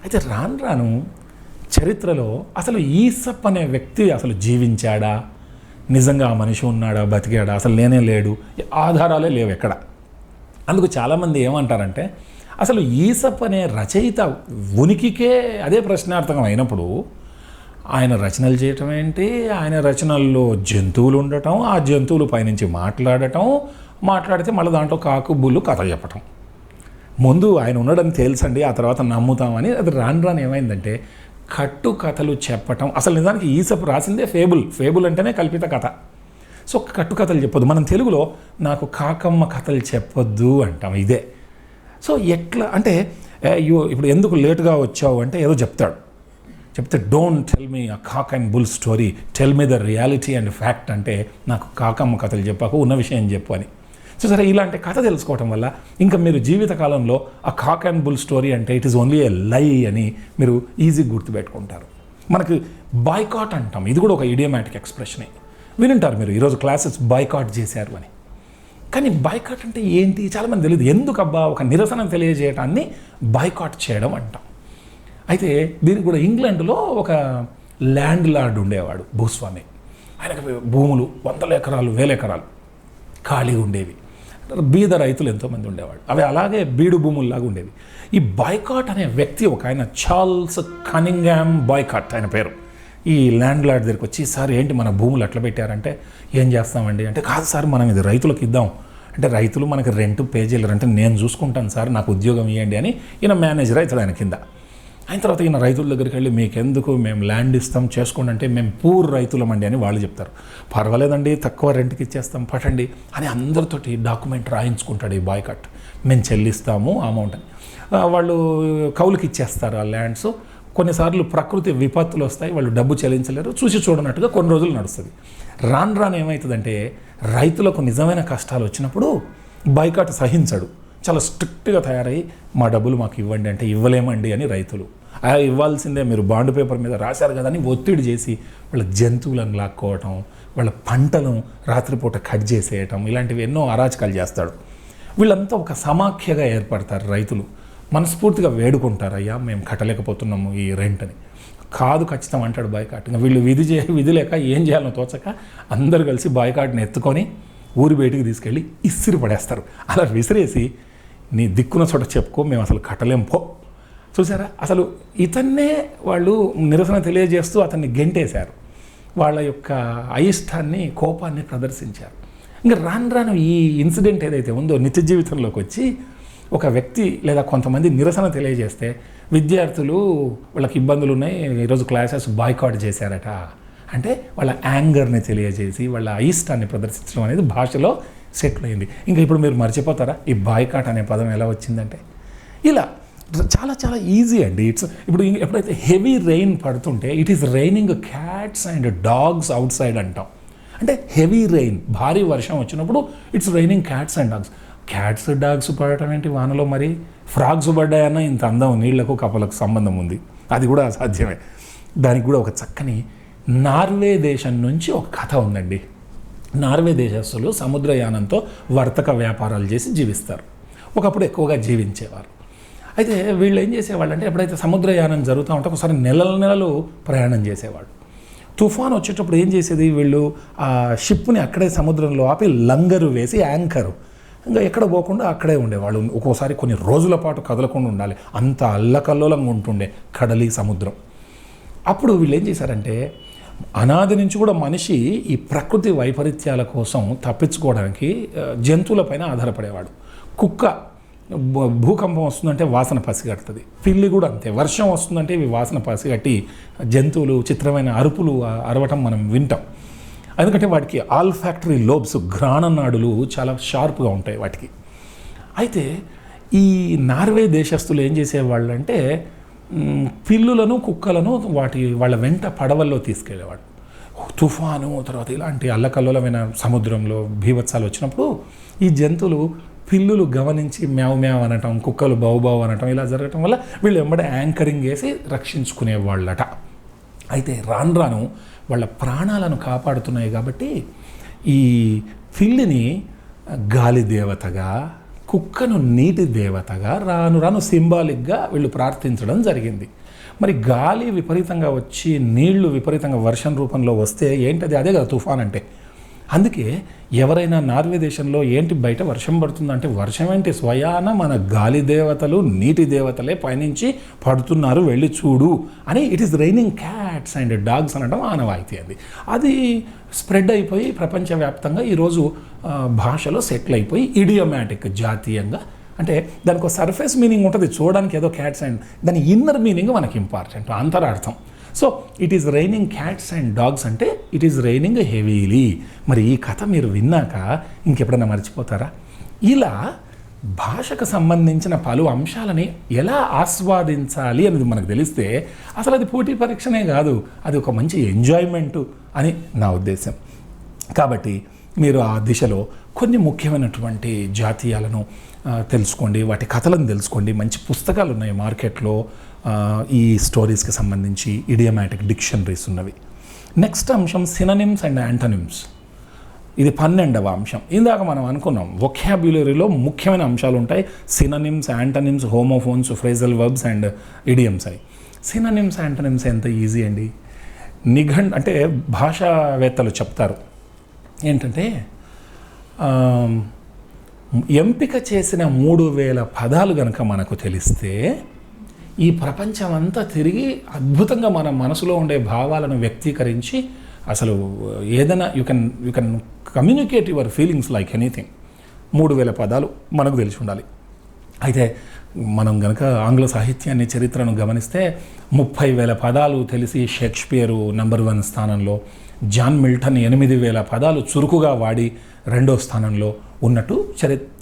అయితే రాను రాను చరిత్రలో అసలు ఈసప్ అనే వ్యక్తి అసలు జీవించాడా, నిజంగా ఆ మనిషి ఉన్నాడా, బతికాడా, అసలు లేనే లేడు, ఆధారాలే లేవు ఎక్కడ. అందుకు చాలామంది ఏమంటారంటే అసలు ఈసప్ అనే రచయిత ఉనికికే అదే ప్రశ్నార్థకం అయినప్పుడు ఆయన రచనలు చేయటం ఏంటి, ఆయన రచనల్లో జంతువులు ఉండటం, ఆ జంతువులు పైనుంచి మాట్లాడితే మళ్ళీ దాంట్లో కాకు బుల్లు కథ చెప్పటం. ముందు ఆయన ఉండడం తెలుసండి, ఆ తర్వాత నమ్ముతామని. అది రాను ఏమైందంటే కట్టు కథలు చెప్పటం. అసలు నిజానికి ఈసప్ రాసిందే ఫేబుల్ అంటేనే కల్పిత కథ. సో కట్టు కథలు చెప్పొద్దు, మనం తెలుగులో నాకు కాకమ్మ కథలు చెప్పొద్దు అంటాం. ఇదే. సో ఎట్లా అంటే ఇప్పుడు ఎందుకు లేటుగా వచ్చావు అంటే ఏదో చెప్తే don't tell me a cock and bull story, tell me the reality and fact అంటే నాకు కాకమ్మ కథలు చెప్పాకు, ఉన్న విషయం చెప్పు అని. సో సరే, ఇలాంటి కథ తెలుసుకోవటం వల్ల ఇంకా మీరు జీవితకాలంలో ఆ కాక్ అండ్ బుల్ స్టోరీ అంటే ఇట్ ఈస్ ఓన్లీ ఏ లై అని మీరు ఈజీగా గుర్తుపెట్టుకుంటారు. మనకి బాయ్కాట్ అంటాం, ఇది కూడా ఒక ఇడియోమాటిక్ ఎక్స్ప్రెషనే. వినుంటారు మీరు, ఈరోజు క్లాసెస్ బాయ్కాట్ చేశారు అని. కానీ బాయ్కాట్ అంటే ఏంటి చాలామంది తెలియదు. ఎందుకబ్బా ఒక నిరసన తెలియజేయటాన్ని బాయ్కాట్ చేయడం అంటాం. అయితే దీనికి కూడా ఇంగ్లాండ్లో ఒక ల్యాండ్ లార్డ్ ఉండేవాడు, భూస్వామి. ఆయనకు భూములు 100 ఎకరాలు 1000 ఎకరాలు ఖాళీ ఉండేవి. బీద రైతులు ఎంతోమంది ఉండేవాడు. అవి అలాగే బీడు భూముల్లాగా ఉండేవి. ఈ బాయ్కాట్ అనే వ్యక్తి ఒక ఆయన చార్ల్స్ కనింగ్హామ్ బాయ్కాట్ ఆయన పేరు. ఈ ల్యాండ్ లార్డ్ దగ్గరికి వచ్చి, సార్ ఏంటి మన భూములు అట్లా పెట్టారంటే, ఏం చేస్తామండి అంటే, కాదు సార్ మనం ఇది రైతులకు ఇద్దాం అంటే, రైతులు మనకి రెంట్ పే చేయలేరు అంటే, నేను చూసుకుంటాను సార్, నాకు ఉద్యోగం ఇవ్వండి అని ఈయన మేనేజర్ అవుతాడు ఆయన కింద. అయిన తర్వాత ఈయన రైతుల దగ్గరికి వెళ్ళి, మీకెందుకు, మేము ల్యాండ్ ఇస్తాం చేసుకోండి అంటే, మేము పూర్ రైతులమండి అని వాళ్ళు చెప్తారు. పర్వాలేదండి, తక్కువ రెంట్కి ఇచ్చేస్తాం పట్టండి అని అందరితోటి డాక్యుమెంట్ రాయించుకుంటాడు ఈ బాయ్కాట్. మేము చెల్లిస్తాము అమౌంట్ అని. వాళ్ళు కౌలుకి ఇచ్చేస్తారు ఆ ల్యాండ్స్. కొన్నిసార్లు ప్రకృతి విపత్తులు వస్తాయి, వాళ్ళు డబ్బు చెల్లించలేరు, చూసి చూడనట్టుగా కొన్ని రోజులు నడుస్తుంది. రాను ఏమవుతుందంటే, రైతులకు నిజమైన కష్టాలు వచ్చినప్పుడు బాయ్కాట్ సహించడు, చాలా స్ట్రిక్ట్గా తయారై మా డబ్బులు మాకు ఇవ్వండి అంటే ఇవ్వలేమండి అని రైతులు. ఇవ్వాల్సిందే, మీరు బాండ్ పేపర్ మీద రాశారు కదా అని ఒత్తిడి చేసి వాళ్ళ జంతువులను లాక్కోవటం, వాళ్ళ పంటను రాత్రిపూట కట్ చేసేయటం, ఇలాంటివి ఎన్నో అరాచకాలు చేస్తాడు. వీళ్ళంతా ఒక సమాఖ్యగా ఏర్పడతారు. రైతులు మనస్ఫూర్తిగా వేడుకుంటారు, అయ్యా మేము కట్టలేకపోతున్నాము ఈ రెంట్ని. కాదు ఖచ్చితం అంటాడు బాయ్కాట్. ఇంకా వీళ్ళు విధి లేక ఏం చేయాలో తోచక అందరూ కలిసి బాయ్కాట్ని ఎత్తుకొని ఊరి బయటికి తీసుకెళ్ళి ఇసిరి పడేస్తారు. అలా విసిరేసి నీ దిక్కున చోట చెప్పుకో, మేము అసలు కట్టలేం పో. చూసారా, అసలు ఇతన్నే వాళ్ళు నిరసన తెలియజేస్తూ అతన్ని గెంటేశారు. వాళ్ళ యొక్క అయిష్టాన్ని, కోపాన్ని ప్రదర్శించారు. ఇంకా రాను ఈ ఇన్సిడెంట్ ఏదైతే ఉందో నిత్య జీవితంలోకి వచ్చి ఒక వ్యక్తి లేదా కొంతమంది నిరసన తెలియజేస్తే విద్యార్థులు వాళ్ళకి ఇబ్బందులు ఉన్నాయి, ఈరోజు క్లాసెస్ బాయ్కాట్ చేశారట అంటే వాళ్ళ యాంగర్ని తెలియజేసి వాళ్ళ అయిష్టాన్ని ప్రదర్శించడం అనేది భాషలో సెటిల్ అయింది. ఇంకా ఇప్పుడు మీరు మర్చిపోతారా ఈ బాయ్కాట్ అనే పదం ఎలా వచ్చిందంటే? ఇలా చాలా చాలా ఈజీ అండి. ఇప్పుడు ఎప్పుడైతే హెవీ రెయిన్ పడుతుంటే it is raining cats and dogs out side అంటాం. అంటే హెవీ రెయిన్, భారీ వర్షం వచ్చినప్పుడు it's raining cats and dogs. Cats dogs పడటం ఏంటి వానలో? మరి ఫ్రాగ్స్ పడ్డాయన్నా ఇంత అందం, నీళ్లకు కప్పలకు సంబంధం ఉంది, అది కూడా అసాధ్యమే. దానికి కూడా ఒక చక్కని నార్వే దేశం నుంచి ఒక కథ ఉందండి. నార్వే దేశస్తులు సముద్రయానంతో వర్తక వ్యాపారాలు చేసి జీవిస్తారు. ఒకప్పుడు ఎక్కువగా జీవించేవారు. అయితే వీళ్ళు ఏం చేసేవాళ్ళు అంటే ఎప్పుడైతే సముద్రయానం జరుగుతూ ఉంటే ఒకసారి నెలలు ప్రయాణం చేసేవాళ్ళు. తుఫాన్ వచ్చేటప్పుడు ఏం చేసేది, వీళ్ళు ఆ షిప్ని అక్కడే సముద్రంలో ఆపి లంగరు వేసి యాంకరు ఇంకా ఎక్కడ పోకుండా అక్కడే ఉండేవాళ్ళు. ఒక్కోసారి కొన్ని రోజుల పాటు కదలకుండా ఉండాలి, అంత అల్లకల్లోలంగా ఉంటుండే కడలి సముద్రం. అప్పుడు వీళ్ళు ఏం చేశారంటే అనాది నుంచి కూడా మనిషి ఈ ప్రకృతి వైపరీత్యాల కోసం తప్పించుకోవడానికి జంతువులపైన ఆధారపడేవాడు. కుక్క భూకంపం వస్తుందంటే వాసన పసిగడుతుంది, పిల్లి కూడా అంతే. వర్షం వస్తుందంటే ఇవి వాసన పసిగట్టి జంతువులు చిత్రమైన అరుపులు అరవటం మనం వింటాం. ఎందుకంటే వాటికి ఆల్ఫాక్టరీ లోబ్స్, ఘ్రాణనాడులు చాలా షార్ప్గా ఉంటాయి వాటికి. అయితే ఈ నార్వే దేశస్తులు ఏం చేసేవాళ్ళు అంటే పిల్లులను, కుక్కలను వాళ్ళ వెంట పడవల్లో తీసుకెళ్ళేవాడు. తుఫాను తర్వాత ఇలాంటి అల్లకల్లోలమైన సముద్రంలో బీభత్సాలు వచ్చినప్పుడు ఈ జంతువులు పిల్లులు గమనించి మ్యావ్ మ్యావ్ అనటం, కుక్కలు బావు అనటం, ఇలా జరగటం వల్ల వీళ్ళు వెంబడి యాంకరింగ్ వేసి రక్షించుకునేవాళ్ళట. అయితే రాను వాళ్ళ ప్రాణాలను కాపాడుతున్నాయి కాబట్టి ఈ పిల్లిని గాలి దేవతగా, కుక్కను నీటి దేవతగా రాను సింబాలిక్గా వీళ్ళు ప్రార్థించడం జరిగింది. మరి గాలి విపరీతంగా వచ్చి నీళ్లు విపరీతంగా వర్షం రూపంలో వస్తే ఏంటది? అదే కదా తుఫాన్ అంటే. అందుకే ఎవరైనా నార్వే దేశంలో ఏంటి బయట వర్షం పడుతుందంటే వర్షం ఏంటి, స్వయాన మన గాలి దేవతలు, నీటి దేవతలే పైనుంచి పడుతున్నారు, వెళ్ళి చూడు అని it is raining cats and dogs అనడం ఆనవాయితీ. అది స్ప్రెడ్ అయిపోయి ప్రపంచవ్యాప్తంగా ఈరోజు భాషలో సెటిల్ అయిపోయి ఇడియోమాటిక్, జాతీయంగా. అంటే దానికి ఒక సర్ఫేస్ మీనింగ్ ఉంటుంది, చూడడానికి ఏదో క్యాట్స్ అండ్ దాని ఇన్నర్ మీనింగ్ మనకి ఇంపార్టెంట్, అంతరార్థం. So it is raining cats and dogs అంటే ఇట్ ఈస్ రైనింగ్ హెవీలీ. మరి ఈ కథ మీరు విన్నాక ఇంకెప్పుడైనా మర్చిపోతారా? ఇలా భాషకు సంబంధించిన పలు అంశాలని ఎలా ఆస్వాదించాలి అనేది మనకు తెలిస్తే అసలు అది పోటీ పరీక్షనే కాదు, అది ఒక మంచి ఎంజాయ్మెంటు అని నా ఉద్దేశం. కాబట్టి మీరు ఆ దిశలో కొన్ని ముఖ్యమైనటువంటి జాతీయాలను తెలుసుకోండి, వాటి కథలను తెలుసుకోండి. మంచి పుస్తకాలు ఉన్నాయి మార్కెట్లో ఈ స్టోరీస్కి సంబంధించి, ఇడియోమాటిక్ డిక్షనరీస్ ఉన్నవి. నెక్స్ట్ అంశం సినోనిమ్స్ అండ్ యాంటోనిమ్స్. ఇది 12వ అంశం. ఇందాక మనం అనుకున్నాం వొకాబ్యులరీలో ముఖ్యమైన అంశాలు ఉంటాయి, synonyms, antonyms, homophones, phrasal verbs and idioms అని. సినోనిమ్స్, యాంటోనిమ్స్ ఎంత ఈజీ అండి. అంటే భాషావేత్తలు చెప్తారు ఏంటంటే ఎంపిక చేసిన 3000 పదాలు కనుక మనకు తెలిస్తే ఈ ప్రపంచం అంతా తిరిగి అద్భుతంగా మన మనసులో ఉండే భావాలను వ్యక్తీకరించి అసలు ఏదైనా you can communicate your feelings like anything. 3000 పదాలు మనకు తెలిసి ఉండాలి. అయితే మనం కనుక ఆంగ్ల సాహిత్యాన్ని, చరిత్రను గమనిస్తే 30,000 పదాలు తెలిసి షేక్స్పియరు నెంబర్ 1 స్థానంలో, జాన్ మిల్టన్ 8,000 పదాలు చురుకుగా వాడి 2వ స్థానంలో ఉన్నట్టు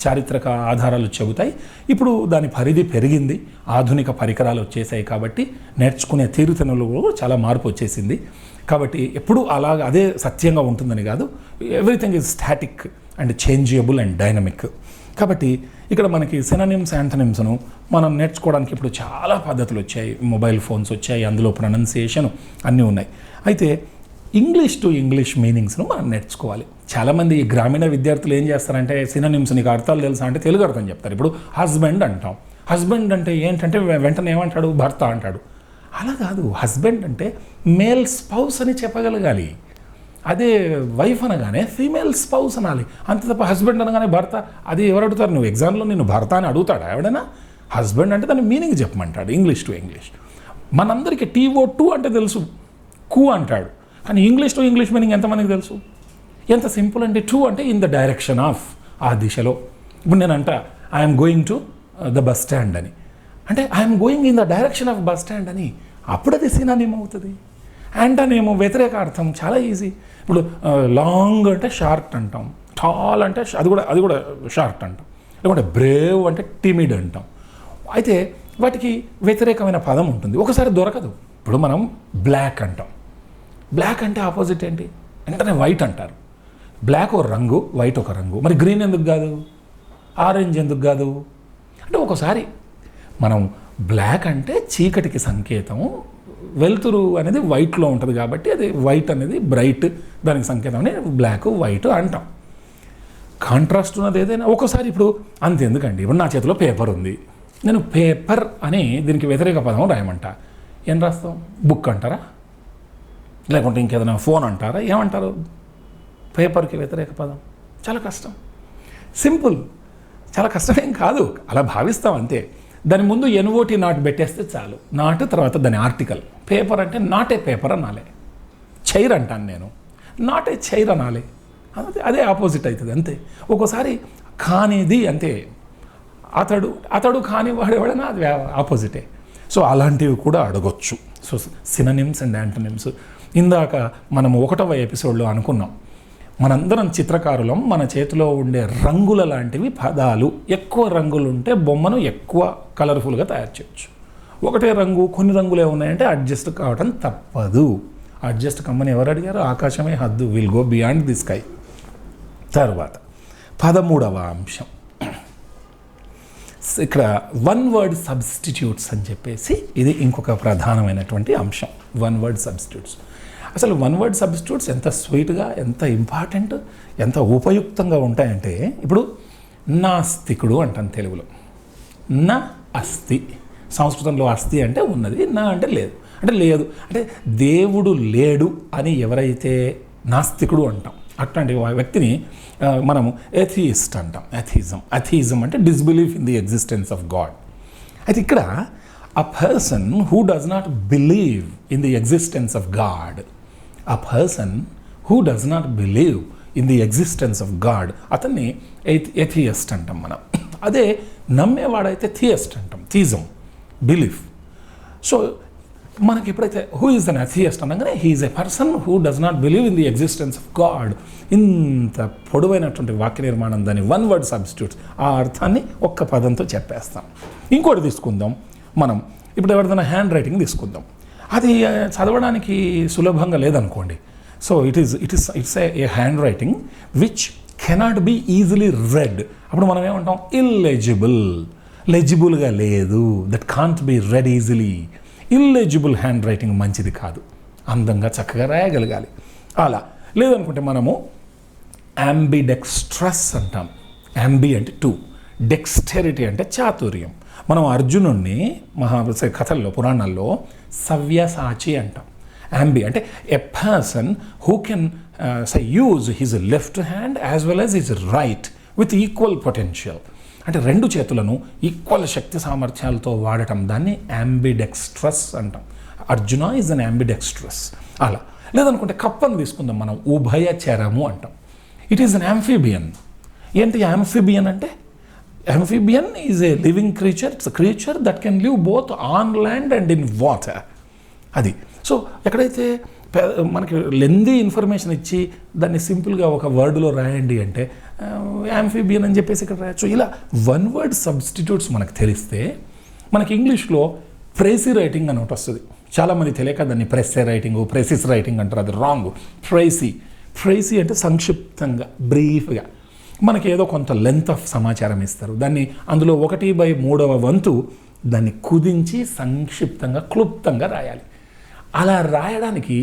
చారిత్రక ఆధారాలు చెబుతాయి. ఇప్పుడు దాని పరిధి పెరిగింది, ఆధునిక పరికరాలు వచ్చేసాయి కాబట్టి నేర్చుకునే తీరుతెన్నులు చాలా మార్పు వచ్చేసింది. కాబట్టి ఎప్పుడు అదే సత్యంగా ఉంటుందని కాదు, everything is static and changeable and dynamic. కాబట్టి ఇక్కడ మనకి సినోనిమ్స్, యాంటోనిమ్స్ను మనం నేర్చుకోవడానికి ఇప్పుడు చాలా పద్ధతులు వచ్చాయి. మొబైల్ ఫోన్స్ వచ్చాయి, అందులో ప్రొనౌన్సియేషన్ అన్నీ ఉన్నాయి. అయితే ఇంగ్లీష్ టు ఇంగ్లీష్ మీనింగ్స్ను మనం నేర్చుకోవాలి. చాలామంది ఈ గ్రామీణ విద్యార్థులు ఏం చేస్తారంటే సినోనిమ్స్ నీకు అర్థాలు తెలుసా అంటే తెలుగు అర్థం చెప్తారు. ఇప్పుడు హస్బెండ్ అంటాం. హస్బెండ్ అంటే ఏంటంటే వెంటనే ఏమంటాడు, భర్త అంటాడు. అలా కాదు, హస్బెండ్ అంటే మేల్ స్పౌస్ అని చెప్పగలగాలి. అదే వైఫ్ అనగానే ఫీమేల్ స్పౌస్ అనాలి. అంతే తప్ప హస్బెండ్ అనగానే భర్త, అది ఎవరు అడుగుతారు? నువ్వు ఎగ్జామ్లో నేను భర్త అని అడుగుతాడా ఎవడైనా? హస్బెండ్ అంటే దాని మీనింగ్ చెప్పమంటాడు ఇంగ్లీష్ టు ఇంగ్లీష్. మనందరికీ TO2 అంటే తెలుసు, కు అంటాడు. కానీ ఇంగ్లీష్ టు ఇంగ్లీష్ మీనింగ్ ఎంతమందికి తెలుసు? ఎంత సింపుల్ అంటే టూ అంటే ఇన్ ద డైరెక్షన్ ఆఫ్, ఆ దిశలో. ఇప్పుడు నేను అంట I'm going to the bus stand అని, అంటే I'm going in the direction of bus stand అని, అప్పుడు అది సినానిమ్ అవుతుంది. యాంటోనిమ్ వ్యతిరేక అర్థం చాలా ఈజీ. ఇప్పుడు లాంగ్ అంటే షార్ట్ అంటాం, టాల్ అంటే అది కూడా షార్ట్ అంటాం, లేకుంటే బ్రేవ్ అంటే టిమిడ్ అంటాం. అయితే వాటికి వ్యతిరేకమైన పదం ఉంటుంది, ఒకసారి దొరకదు. ఇప్పుడు మనం బ్లాక్ అంటాం. బ్లాక్ అంటే ఆపోజిట్ ఏంటి? వెంటనే వైట్ అంటారు. బ్లాక్ ఒక రంగు, వైట్ ఒక రంగు. మరి గ్రీన్ ఎందుకు కాదు? ఆరెంజ్ ఎందుకు కాదు? అంటే ఒకసారి మనం బ్లాక్ అంటే చీకటికి సంకేతం, వెలుతురు అనేది వైట్లో ఉంటుంది కాబట్టి అది వైట్ అనేది బ్రైట్, దానికి సంకేతం అని బ్లాక్ వైట్ అంటాం. కాంట్రాస్ట్ ఉన్నది ఏదైనా ఒకసారి. ఇప్పుడు అంతెందుకండి, ఇప్పుడు నా చేతిలో పేపర్ ఉంది, నేను పేపర్ అని దీనికి వ్యతిరేక పదం రాయమంటా, ఏం రాస్తాం? బుక్ అంటారా? లేకుంటే ఇంకేదైనా ఫోన్ అంటారా? ఏమంటారు? పేపర్కి వ్యతిరేక పదం. చాలా కష్టం. సింపుల్, చాలా కష్టమేం కాదు, అలా భావిస్తాం అంతే. దాని ముందు NOT నాట్ పెట్టేస్తే చాలు. నాట్ తర్వాత దాని ఆర్టికల్. పేపర్ అంటే నాట్ ఏ పేపర్ అనాలి. చైర్ అంటాను నేను, నాట్ ఏ చైర్ అనాలి. అదే ఆపోజిట్ అవుతుంది అంతే. ఒక్కోసారి కానిది అంతే, అతడు కాని వాడు ఎవడైనా అది ఆపోజిటే. సో అలాంటివి కూడా అడగొచ్చు. So synonyms and antonyms. ఇందాక మనము 1వ ఎపిసోడ్లో అనుకున్నాం, మనందరం చిత్రకారులం, మన చేతిలో ఉండే రంగుల లాంటివి పదాలు. ఎక్కువ రంగులు ఉంటే బొమ్మను ఎక్కువ కలర్ఫుల్గా తయారు చేయొచ్చు. ఒకటే రంగు, కొన్ని రంగులే ఉన్నాయంటే అడ్జస్ట్ కావడం తప్పదు. అడ్జస్ట్ కమ్మని ఎవరు అడిగారు? ఆకాశమే హద్దు, will go beyond the sky. తర్వాత 13వ అంశం, ఇక్కడ వన్ వర్డ్ సబ్స్టిట్యూట్స్ అని చెప్పేసి ఇది ఇంకొక ప్రధానమైనటువంటి అంశం. One word substitutes. అసలు వన్ వర్డ్ సబ్స్టిట్యూట్స్ ఎంత స్వీట్గా, ఎంత ఇంపార్టెంట్, ఎంత ఉపయుక్తంగా ఉంటాయంటే, ఇప్పుడు నాస్తికుడు అంటాను తెలుగులో. నా అస్థి, సంస్కృతంలో అస్థి అంటే ఉన్నది, నా అంటే లేదు. అంటే లేదు అంటే దేవుడు లేడు అని ఎవరైతే నాస్తికుడు అంటాం, అట్లాంటి వ్యక్తిని మనము ఎథియిస్ట్ అంటాం. అథియిజం అంటే disbelief in the existence of God. అయితే ఇక్కడ a person who does not believe in the existence of God, a person who does not believe in the existence of God, అతన్ని ఎథియస్ట్ అంటాం మనం. అదే నమ్మేవాడైతే థియస్ట్ అంటాం, థీజం, బిలీఫ్. సో మనకి ఎప్పుడైతే who is an అథియస్ట్ అనగానే he is a person who does not believe in the existence of God. ఇంత పొడవైనటువంటి వాక్య నిర్మాణం, దాని వన్ వర్డ్ సబ్స్టిట్యూట్స్, ఆ అర్థాన్ని ఒక్క పదంతో చెప్పేస్తాం. ఇంకోటి తీసుకుందాం మనం. ఇప్పుడు ఎవరిదైనా హ్యాండ్ రైటింగ్ తీసుకుందాం, అది చదవడానికి సులభంగా లేదనుకోండి. So it's a handwriting which cannot be easily read. అప్పుడు మనం ఏమంటాం? ఇల్లెజిబుల్, లెజిబుల్గా లేదు, that can't be read easily. Illegible handwriting మంచిది కాదు, అందంగా చక్కగా రాయగలగాలి. అలా లేదనుకుంటే మనము యాంబిడెక్స్ట్రస్ అంటాం. యాంబి అంటే టూ, డెక్స్టెరిటీ అంటే చాతుర్యం. మనం అర్జునుడిని కథల్లో, పురాణాల్లో సవ్యసాచి అంటాం. యాంబి అంటే a person who can use his left hand as well as his right with equal potential. అంటే రెండు చేతులను ఈక్వల్ శక్తి సామర్థ్యాలతో వాడటం, దాన్ని యాంబిడెక్స్ట్రస్ అంటాం. Arjuna is an ambidextrous. అలా లేదనుకుంటే కప్పను తీసుకుందాం మనం, ఉభయచరము అంటాం. It is an amphibian. ఏంటి యాంఫిబియన్ అంటే? Amphibian is a living creature. It's a creature that can live both on land and in water. అది. సో ఎక్కడైతే మనకి లెందీ ఇన్ఫర్మేషన్ ఇచ్చి దాన్ని సింపుల్గా ఒక వర్డ్లో రాయండి అంటే యాంఫిబియన్ అని చెప్పేసి ఇక్కడ రాయొచ్చు. ఇలా వన్ వర్డ్ సబ్స్టిట్యూట్స్ మనకు తెలిస్తే మనకి ఇంగ్లీష్లో ప్రెసీ రైటింగ్ అని ఒకటి వస్తుంది. చాలామంది తెలియక దాన్ని ప్రెస్సే రైటింగ్, ప్రెసిస్ రైటింగ్ అంటారు. అది రాంగ్. ప్రైసీ అంటే సంక్షిప్తంగా, బ్రీఫ్గా. మనకి ఏదో కొంత లెంత్ ఆఫ్ సమాచారం ఇస్తారు. దాన్ని అందులో 1/3 వంతు దాన్ని కుదించి సంక్షిప్తంగా క్లుప్తంగా రాయాలి. అలా రాయడానికి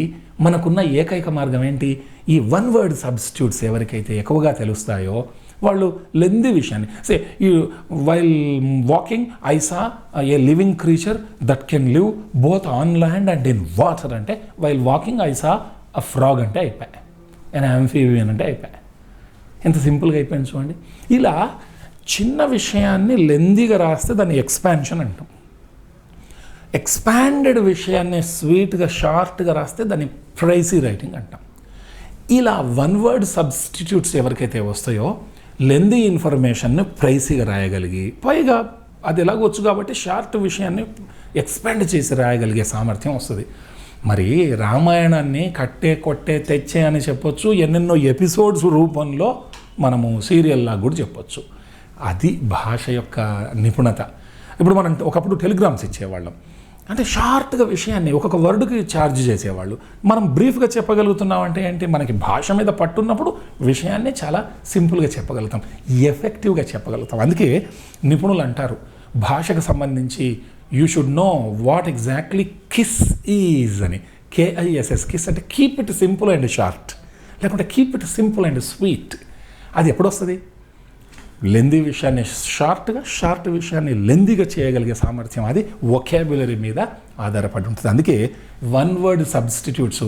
మనకున్న ఏకైక మార్గం ఏంటి? ఈ వన్ వర్డ్ సబ్స్టిట్యూట్స్ ఎవరికైతే ఎక్కువగా తెలుస్తాయో వాళ్ళు లెంది విషయాన్ని ఈ while walking I saw a living creature that can live both on land and in water అంటే while walking I saw a frog అంటే అయిపోయాయి, అండ్ ఆంఫీబియన్ అంటే అయిపోయాయి. ఎంత సింపుల్గా అయిపోయింది చూడండి. ఇలా చిన్న విషయాన్ని లెందీగా రాస్తే దాన్ని ఎక్స్పాన్షన్ అంటాం. ఎక్స్పాండెడ్ విషయాన్ని స్వీట్గా షార్ట్గా రాస్తే దాన్ని ప్రైసీ రైటింగ్ అంటాం. ఇలా వన్ వర్డ్ సబ్స్టిట్యూట్స్ ఎవరికైతే వస్తాయో లెందీ ఇన్ఫర్మేషన్ను ప్రైసీగా రాయగలిగి, పైగా అది ఎలాగొచ్చు కాబట్టి షార్ట్ విషయాన్ని ఎక్స్పాండ్ చేసి రాయగలిగే సామర్థ్యం వస్తుంది. మరి రామాయణాన్ని కట్టే కొట్టే తెచ్చే అని చెప్పొచ్చు, ఎన్నెన్నో ఎపిసోడ్స్ రూపంలో మనము సీరియల్లా కూడా చెప్పొచ్చు. అది భాష యొక్క నిపుణత. ఇప్పుడు మనం ఒకప్పుడు టెలిగ్రామ్స్ ఇచ్చేవాళ్ళం, అంటే షార్ట్గా విషయాన్ని ఒక్కొక్క వర్డ్కి ఛార్జ్ చేసేవాళ్ళు. మనం బ్రీఫ్గా చెప్పగలుగుతున్నామంటే ఏంటి? మనకి భాష మీద పట్టున్నప్పుడు విషయాన్ని చాలా సింపుల్గా చెప్పగలుగుతాం, ఎఫెక్టివ్గా చెప్పగలుగుతాం. అందుకే నిపుణులు అంటారు భాషకు సంబంధించి you should know what exactly kiss is అని. KISS, కిస్ అంటే keep it simple and short, లేకుంటే keep it simple and sweet. అది ఎప్పుడు వస్తుంది? లెందీ విషయాన్ని షార్ట్గా, షార్ట్ విషయాన్ని లెందీగా చేయగలిగే సామర్థ్యం అది వొకాబులరీ మీద ఆధారపడి ఉంటుంది. అందుకే వన్ వర్డ్ సబ్స్టిట్యూట్స్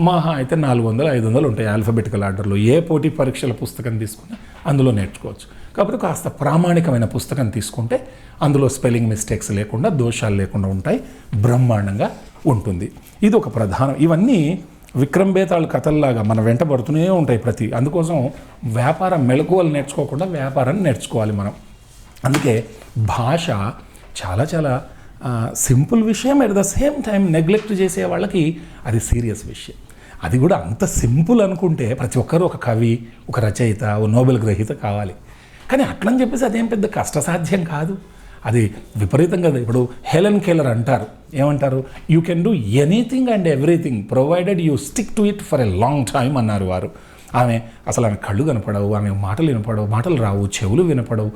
మహా అయితే 400-500 ఉంటాయి ఆల్ఫబెటికల్ ఆర్డర్లో. ఏ పోటీ పరీక్షల పుస్తకం తీసుకుని అందులో నేర్చుకోవచ్చు. కాబట్టి కాస్త ప్రామాణికమైన పుస్తకం తీసుకుంటే అందులో స్పెల్లింగ్ మిస్టేక్స్ లేకుండా, దోషాలు లేకుండా ఉంటాయి, బ్రహ్మాండంగా ఉంటుంది. ఇది ఒక ప్రధానం. ఇవన్నీ విక్రమ్ బేతాళ్ కథల్లాగా మన వెంట పడుతూనే ఉంటాయి అందుకోసం వ్యాపారం మెళకువలు నేర్చుకోకుండా వ్యాపారాన్ని నేర్చుకోవాలి మనం. అందుకే భాష చాలా చాలా సింపుల్ విషయం, at the same time neglect చేసే వాళ్ళకి అది సీరియస్ విషయం. అది కూడా అంత సింపుల్ అనుకుంటే ప్రతి ఒక్కరూ ఒక కవి, ఒక రచయిత, ఓ నోబెల్ గ్రహీత కావాలి. కానీ అట్లని చెప్పేసి అదేం పెద్ద కష్టసాధ్యం కాదు. అది విపరీతంగా. ఇప్పుడు హెలెన్ కెల్లర్ అంటారు, ఏమంటారు? You can do anything and everything provided you stick to it for a long time అన్నారు వారు. ఆమె కళ్ళు కనపడవు, ఆమె మాటలు వినపడవు, మాటలు రావు, చెవులు వినపడవు.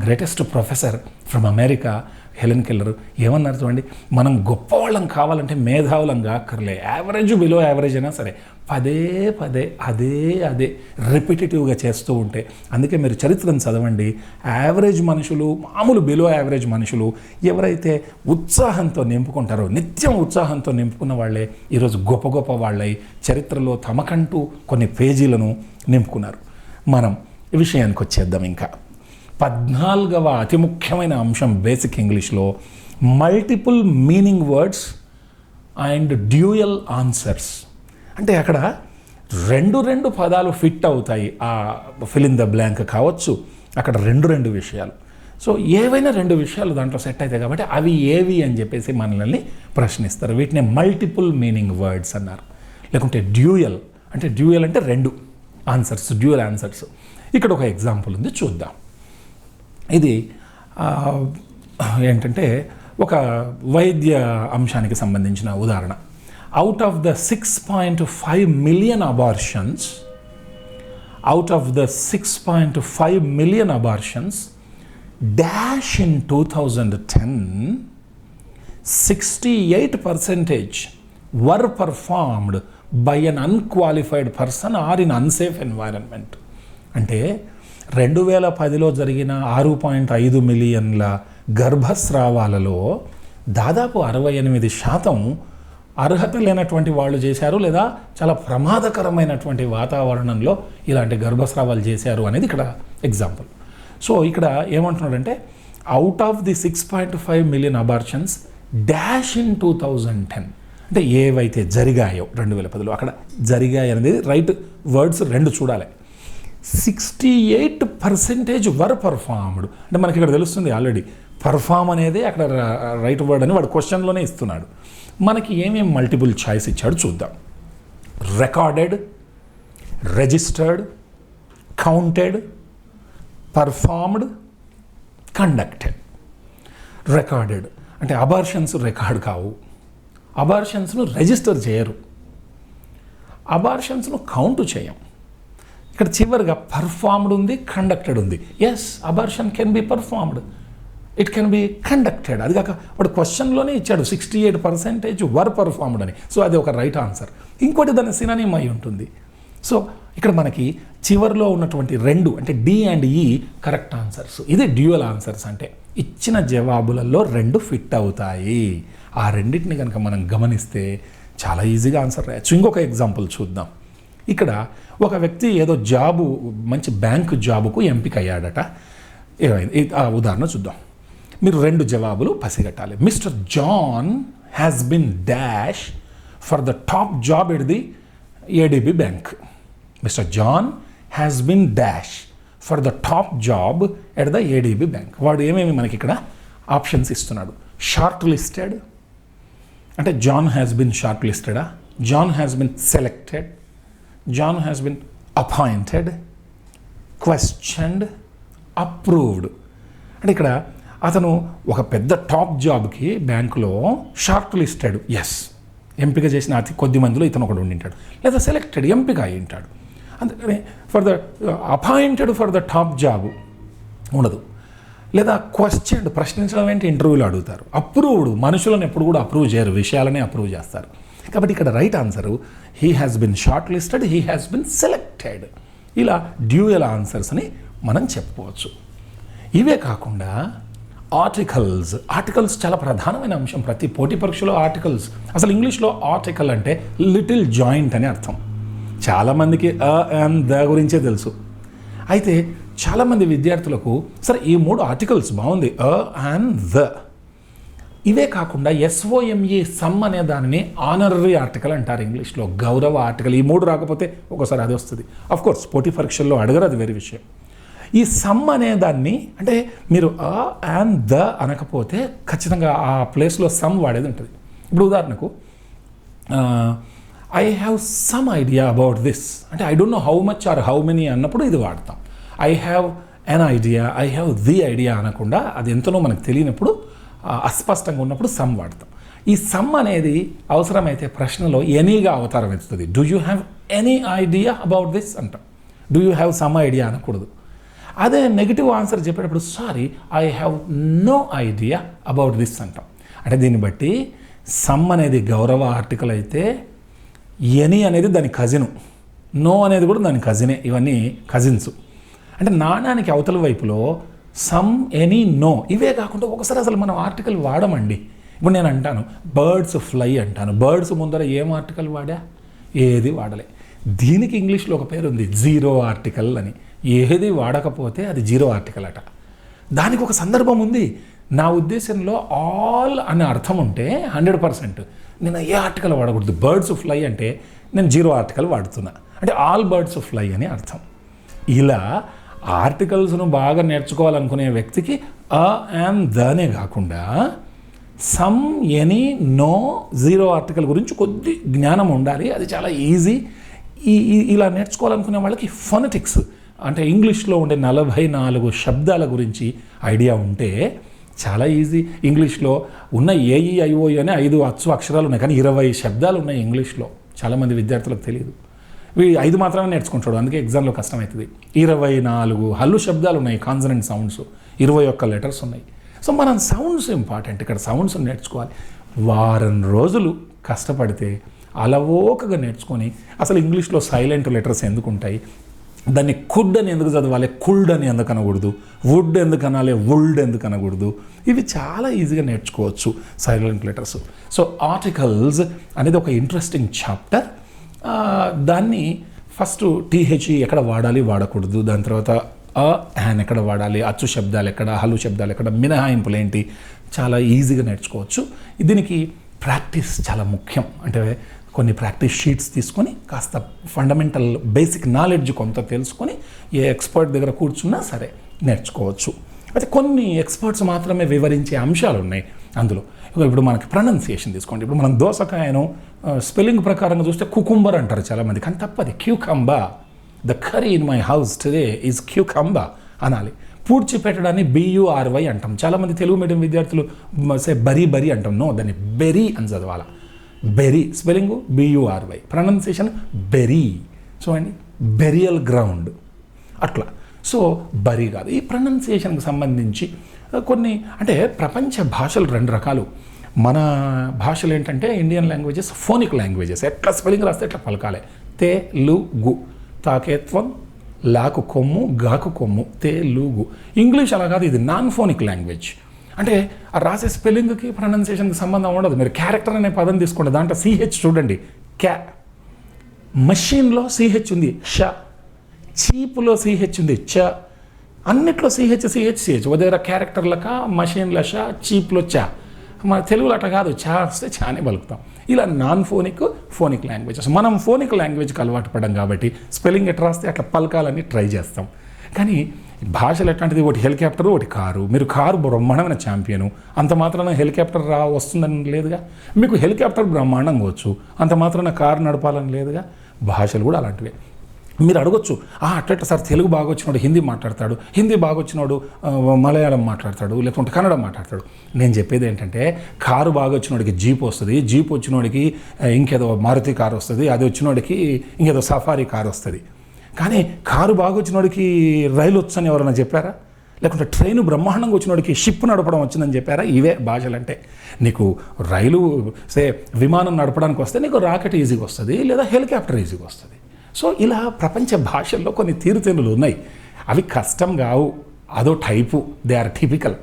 Greatest professor from America Helen Keller ఏమన్నారు చూడండి, మనం గొప్పవాళ్ళం కావాలంటే మేధావులం కాక్కర్లే, యావరేజ్ బిలో యావరేజ్ అయినా సరే పదే అదే రిపిటేటివ్గా చేస్తూ ఉంటే. అందుకే మీరు చరిత్రను చదవండి, యావరేజ్ మనుషులు, మామూలు బిలో యావరేజ్ మనుషులు ఎవరైతే ఉత్సాహంతో నింపుకుంటారో, నిత్యం ఉత్సాహంతో నింపుకున్న వాళ్ళే ఈరోజు గొప్ప వాళ్ళై చరిత్రలో తమకంటూ కొన్ని పేజీలను నింపుకున్నారు. మనం ఈ విషయానికి వచ్చేద్దాం. ఇంకా 14వ అతి ముఖ్యమైన అంశం బేసిక్ ఇంగ్లీష్లో multiple meaning words and dual answers. అంటే అక్కడ రెండు పదాలు ఫిట్ అవుతాయి. ఆ ఫిల్ ఇన్ ద బ్లాంక్ కావచ్చు, అక్కడ రెండు విషయాలు. సో ఏవైనా 2 విషయాలు దాంట్లో సెట్ అవుతాయి కాబట్టి అవి ఏవి అని చెప్పేసి మనల్ని ప్రశ్నిస్తారు. వీటిని మల్టిపుల్ మీనింగ్ వర్డ్స్ అన్నారు. లేకుంటే డ్యూయల్ అంటే 2 ఆన్సర్స్, డ్యూయల్ ఆన్సర్స్. ఇక్కడ ఒక ఎగ్జాంపుల్ ఉంది, చూద్దాం. ఇది ఏంటంటే ఒక వైద్య అంశానికి సంబంధించిన ఉదాహరణ. Out of the 6.5 million abortions, dash in 2010, 68% were performed by an unqualified person or in unsafe environment. అంటే 2010లో జరిగిన 6.5 మిలియన్ల గర్భస్రావాలలో దాదాపు 68% అర్హత లేనటువంటి వాళ్ళు చేశారు, లేదా చాలా ప్రమాదకరమైనటువంటి వాతావరణంలో ఇలాంటి గర్భస్రావాలు చేశారు అనేది ఇక్కడ ఎగ్జాంపుల్. సో ఇక్కడ ఏమంటున్నాడంటే out of the 6.5 million abortions dash in 2010, అంటే ఏవైతే జరిగాయో 2010లో, అక్కడ జరిగాయి అనేది రైట్ వర్డ్స్ 2 చూడాలి. 68% వర్ పర్ఫార్మ్డ్ అంటే మనకి ఇక్కడ తెలుస్తుంది ఆల్రెడీ పర్ఫామ్ అనేది అక్కడ రైట్ వర్డ్ అని వాడు క్వశ్చన్లోనే ఇస్తున్నాడు. మనకి ఏమేమి మల్టిపుల్ చాయిస్ ఇచ్చాడు చూద్దాం. Recorded, registered, counted, performed, conducted. Recorded అంటే అబార్షన్స్ రికార్డ్ కావు, అబార్షన్స్ను రిజిస్టర్ చేయరు, అబార్షన్స్ను కౌంట్ చేయం, ఇక్కడ చివరిగా పర్ఫార్మ్డ్ ఉంది, కండక్టెడ్ ఉంది. Yes, abortion can be performed, it can be conducted. అది కాక వాడు క్వశ్చన్లోనే ఇచ్చాడు 68% వర్ పర్ఫార్మ్డ్ అని. సో అది ఒక రైట్ ఆన్సర్. ఇంకోటి దాని సినానిమ్ అయి ఉంటుంది. సో ఇక్కడ మనకి చివరిలో ఉన్నటువంటి 2 అంటే డి అండ్ ఈ కరెక్ట్ ఆన్సర్స్. ఇది డ్యూయల్ ఆన్సర్స్ అంటే ఇచ్చిన జవాబులలో 2 ఫిట్ అవుతాయి. ఆ రెండింటిని కనుక మనం గమనిస్తే చాలా ఈజీగా ఆన్సర్ రాయొచ్చు. ఇంకొక ఎగ్జాంపుల్ చూద్దాం. ఇక్కడ ఒక వ్యక్తి ఏదో జాబు, మంచి బ్యాంకు జాబుకు ఎంపిక అయ్యాడట. ఏమైంది ఆ ఉదాహరణ చూద్దాం. మీరు 2 జవాబులు పసిగట్టాలి. Mister John has been dash for the top job at the ADB bank. Mister John has been dash for the top job at the ADB bank. వాడు ఏమేమి మనకి ఇక్కడ ఆప్షన్స్ ఇస్తున్నాడు. షార్ట్ లిస్టెడ్ అంటే జాన్ హ్యాస్ బిన్ షార్ట్ లిస్టెడా, John has been selected, John has been appointed, questioned, approved. అంటే ఇక్కడ అతను ఒక పెద్ద టాప్ జాబ్కి బ్యాంకులో షార్ట్ లిస్టెడ్, ఎస్, ఎంపిక చేసిన అతి కొద్ది మందిలో ఇతను ఒకడు ఉండింటాడు. లేదా సెలెక్టెడ్, ఎంపిక అయి ఉంటాడు. అందుకని for the appointed for the top job ఉండదు. లేదా క్వశ్చన్డ్, ప్రశ్నించడం ఏంటి, ఇంటర్వ్యూలో అడుగుతారు. అప్రూవ్డ్, మనుషులను ఎప్పుడు కూడా అప్రూవ్ చేయరు, విషయాలనే అప్రూవ్ చేస్తారు. కాబట్టి ఇక్కడ right answer he has been short listed, he has been selected. ఇలా డ్యూయల్ ఆన్సర్స్ అని మనం చెప్పుకోవచ్చు. ఇవే కాకుండా ఆర్టికల్స్ చాలా ప్రధానమైన అంశం. ప్రతి పోటీ పరీక్షలో ఆర్టికల్స్. అసలు ఇంగ్లీష్లో ఆర్టికల్ అంటే లిటిల్ జాయింట్ అని అర్థం. చాలామందికి అండ్ ద గురించే తెలుసు. అయితే చాలామంది విద్యార్థులకు సరే ఈ 3 ఆర్టికల్స్ బాగుంది, అండ్ ద. ఇవే కాకుండా SOME సమ్ అనే దానిని ఆనరరీ ఆర్టికల్ అంటారు ఇంగ్లీష్లో, గౌరవ ఆర్టికల్. ఈ 3 రాకపోతే ఒకసారి అది వస్తుంది. అఫ్కోర్స్ పోటీ పరీక్షల్లో అడగరు, అది వేరే విషయం. ఈ సమ్ అనే దాన్ని అంటే మీరు అండ్ ద అనకపోతే ఖచ్చితంగా ఆ ప్లేస్లో సమ్ వాడేది ఉంటుంది. ఇప్పుడు ఉదాహరణకు I have some idea about this అంటే I don't know how much or how many అన్నప్పుడు ఇది వాడతాం. I have an idea, I have the idea అనకుండా అది ఎంతనో మనకు తెలియనప్పుడు, అస్పష్టంగా ఉన్నప్పుడు సమ్ వాడతాం. ఈ సమ్ అనేది అవసరమైతే ప్రశ్నలో ఎనీగా అవతారం ఎత్తుతుంది. Do you have any idea about this అంటాం. Do you have some idea అనకూడదు. అదే నెగిటివ్ ఆన్సర్ చెప్పేటప్పుడు sorry I have no idea about this అంటాం. అంటే దీన్ని బట్టి సమ్ అనేది గౌరవ ఆర్టికల్ అయితే ఎనీ అనేది దాని కజిను, నో అనేది కూడా దాని కజినే. ఇవన్నీ కజిన్స్. అంటే నాణానికి అవతల వైపులో సమ్, ఎనీ, నో. ఇవే కాకుండా ఒకసారి అసలు మనం ఆర్టికల్ వాడమండి. ఇప్పుడు నేను అంటాను బర్డ్స్ ఫ్లై అంటాను. బర్డ్స్ ముందర ఏం ఆర్టికల్ వాడా? ఏది వాడలే. దీనికి ఇంగ్లీష్లో ఒక పేరు ఉంది, జీరో ఆర్టికల్ అని. ఏది వాడకపోతే అది జీరో ఆర్టికల్ అట. దానికి ఒక సందర్భం ఉంది. నా ఉద్దేశంలో ఆల్ అనే అర్థం ఉంటే 100% నేను ఏ ఆర్టికల్ వాడకూడదు. బర్డ్స్ ఫ్లై అంటే నేను జీరో ఆర్టికల్ వాడుతున్నా, అంటే ఆల్ బర్డ్స్ ఫ్లై అని అర్థం. ఇలా ఆర్టికల్స్ను బాగా నేర్చుకోవాలనుకునే వ్యక్తికి అండ్ దనే కాకుండా some, any, no, zero article గురించి కొద్ది జ్ఞానం ఉండాలి. అది చాలా ఈజీ. ఇలా నేర్చుకోవాలనుకునే వాళ్ళకి ఫొనెటిక్స్ అంటే ఇంగ్లీష్లో ఉండే 44 శబ్దాల గురించి ఐడియా ఉంటే చాలా ఈజీ. ఇంగ్లీష్లో ఉన్న AEIO అనే 5 అక్షరాలు ఉన్నాయి, కానీ 20 శబ్దాలు ఉన్నాయి ఇంగ్లీష్లో. చాలామంది విద్యార్థులకు తెలియదు. 5 మాత్రమే నేర్చుకుంటాడు, అందుకే ఎగ్జామ్లో కష్టమవుతుంది. 24 హల్లు శబ్దాలు ఉన్నాయి, కాన్సనెంట్ సౌండ్స్. 21 లెటర్స్ ఉన్నాయి. సో మనం సౌండ్స్ ఇంపార్టెంట్. ఇక్కడ సౌండ్స్ నేర్చుకోవాలి. వారం రోజులు కష్టపడితే అలవోకగా నేర్చుకొని అసలు ఇంగ్లీష్లో సైలెంట్ లెటర్స్ ఎందుకు ఉంటాయి, దాన్ని కుడ్ అని ఎందుకు చదవాలి, కుల్డ్ అని ఎందుకు అనకూడదు, వుడ్ ఎందుకు అనాలి, వుల్డ్ ఎందుకు అనకూడదు, ఇవి చాలా ఈజీగా నేర్చుకోవచ్చు సైలెంట్ లెటర్స్. సో ఆర్టికల్స్ అనేది ఒక ఇంట్రెస్టింగ్ చాప్టర్. దాన్ని ఫస్ట్ THE ఎక్కడ వాడాలి వాడకూడదు, దాని తర్వాత యాన్ ఎక్కడ వాడాలి, అచ్చు శబ్దాలు ఎక్కడ, హల్లు శబ్దాలు ఎక్కడ, మినహాయింపులు ఏంటి, చాలా ఈజీగా నేర్చుకోవచ్చు. దీనికి ప్రాక్టీస్ చాలా ముఖ్యం. అంటే కొన్ని ప్రాక్టీస్ షీట్స్ తీసుకొని కాస్త ఫండమెంటల్ బేసిక్ నాలెడ్జ్ కొంత తెలుసుకొని ఏ ఎక్స్పర్ట్ దగ్గర కూర్చున్నా సరే నేర్చుకోవచ్చు. అయితే కొన్ని ఎక్స్పర్ట్స్ మాత్రమే వివరించే అంశాలు ఉన్నాయి అందులో. ఇప్పుడు మనకి ప్రొనౌన్సియేషన్ తీసుకోండి. ఇప్పుడు మనం దోసకాయను స్పెల్లింగ్ ప్రకారంగా చూస్తే కుకుంబర్ అంటారు చాలామంది, కానీ తప్పది cucumber. The curry in my house today is cucumber అనాలి. పూడ్చి పెట్టడాన్ని BURY అంటాం. చాలామంది తెలుగు మీడియం విద్యార్థులు బరీ అంటాం. నో, దాన్ని బెరీ అని చదవాలి. Bury spelling BURY, pronunciation bury. చూడండి. బెరియల్ గ్రౌండ్ అట్లా. సో బరీ కాదు. ఈ ప్రొనౌన్సియేషన్కి సంబంధించి కొన్ని అంటే ప్రపంచ భాషలు 2 రకాలు. మన భాషలు ఏంటంటే ఇండియన్ లాంగ్వేజెస్ ఫోనిక్ లాంగ్వేజెస్, ఎట్లా స్పెల్లింగ్ రాస్తే ఎట్లా పలకాలి. తెలుగు, తాకేత్వం, లాకు కొమ్ము, గాకు కొమ్ము, తెలుగు. ఇంగ్లీష్ అలా కాదు, ఇది నాన్ ఫోనిక్ లాంగ్వేజ్. అంటే ఆ రాసే స్పెల్లింగ్కి ప్రొనౌన్సియేషన్కి సంబంధం ఉండదు. మీరు క్యారెక్టర్ అనే పదం తీసుకోండి, దాంట్లో సిహెచ్ చూడండి, క్యా. మషీన్లో సిహెచ్ ఉంది, ష. చీప్లో సిహెచ్ ఉంది, చ. అన్నిట్లో సిహెచ్ సిహెచ్ సిహెచ్. ఉదయ క్యారెక్టర్లక మషీన్ల ష, చీప్లో చ. మన తెలుగులో అట్లా కాదు, చా వస్తే చానే పలుకుతాం. ఇలా నాన్ ఫోనిక్ లాంగ్వేజెస్. మనం ఫోనిక్ లాంగ్వేజ్కి అలవాటు పడ్డాం కాబట్టి స్పెల్లింగ్ ఎట్లా రాస్తే అట్లా పలకాలని ట్రై చేస్తాం. కానీ భాషలు ఎట్లాంటిది, ఒకటి హెలికాప్టర్, ఒకటి కారు. మీరు కారు బ్రహ్మాండమైన ఛాంపియను, అంత మాత్రాన హెలికాప్టర్ వస్తుందని లేదుగా. మీకు హెలికాప్టర్ బ్రహ్మాండంగా వచ్చు, అంత మాత్రాన కారు నడపాలని లేదుగా. భాషలు కూడా అలాంటివే. మీరు అడగొచ్చు, అట్లా సార్ తెలుగు బాగా వచ్చినోడు హిందీ మాట్లాడతాడు, హిందీ బాగా వచ్చినోడు మలయాళం మాట్లాడతాడు, లేకుంటే కన్నడ మాట్లాడతాడు. నేను చెప్పేది ఏంటంటే, కారు బాగా వచ్చినోడికి జీప్ వస్తుంది, జీప్ వచ్చినోడికి ఇంకేదో మారుతి కారు వస్తుంది, అది వచ్చినోడికి ఇంకేదో సఫారీ కారు వస్తుంది. కానీ కారు బాగా వచ్చినోడికి రైలు వచ్చని ఎవరైనా చెప్పారా? లేకుంటే ట్రైన్ బ్రహ్మాండంగా వచ్చినోడికి షిప్ నడపడం వచ్చిందని చెప్పారా? ఇవే భాషలు అంటే. నీకు రైలు విమానం నడపడానికి వస్తే నీకు రాకెట్ ఈజీగా వస్తుంది, లేదా హెలికాప్టర్ ఈజీగా వస్తుంది. సో ఇలా ప్రపంచ భాషల్లో కొన్ని తీరుతెన్నులు ఉన్నాయి. అవి కష్టం కావు, అదో type. They are typical.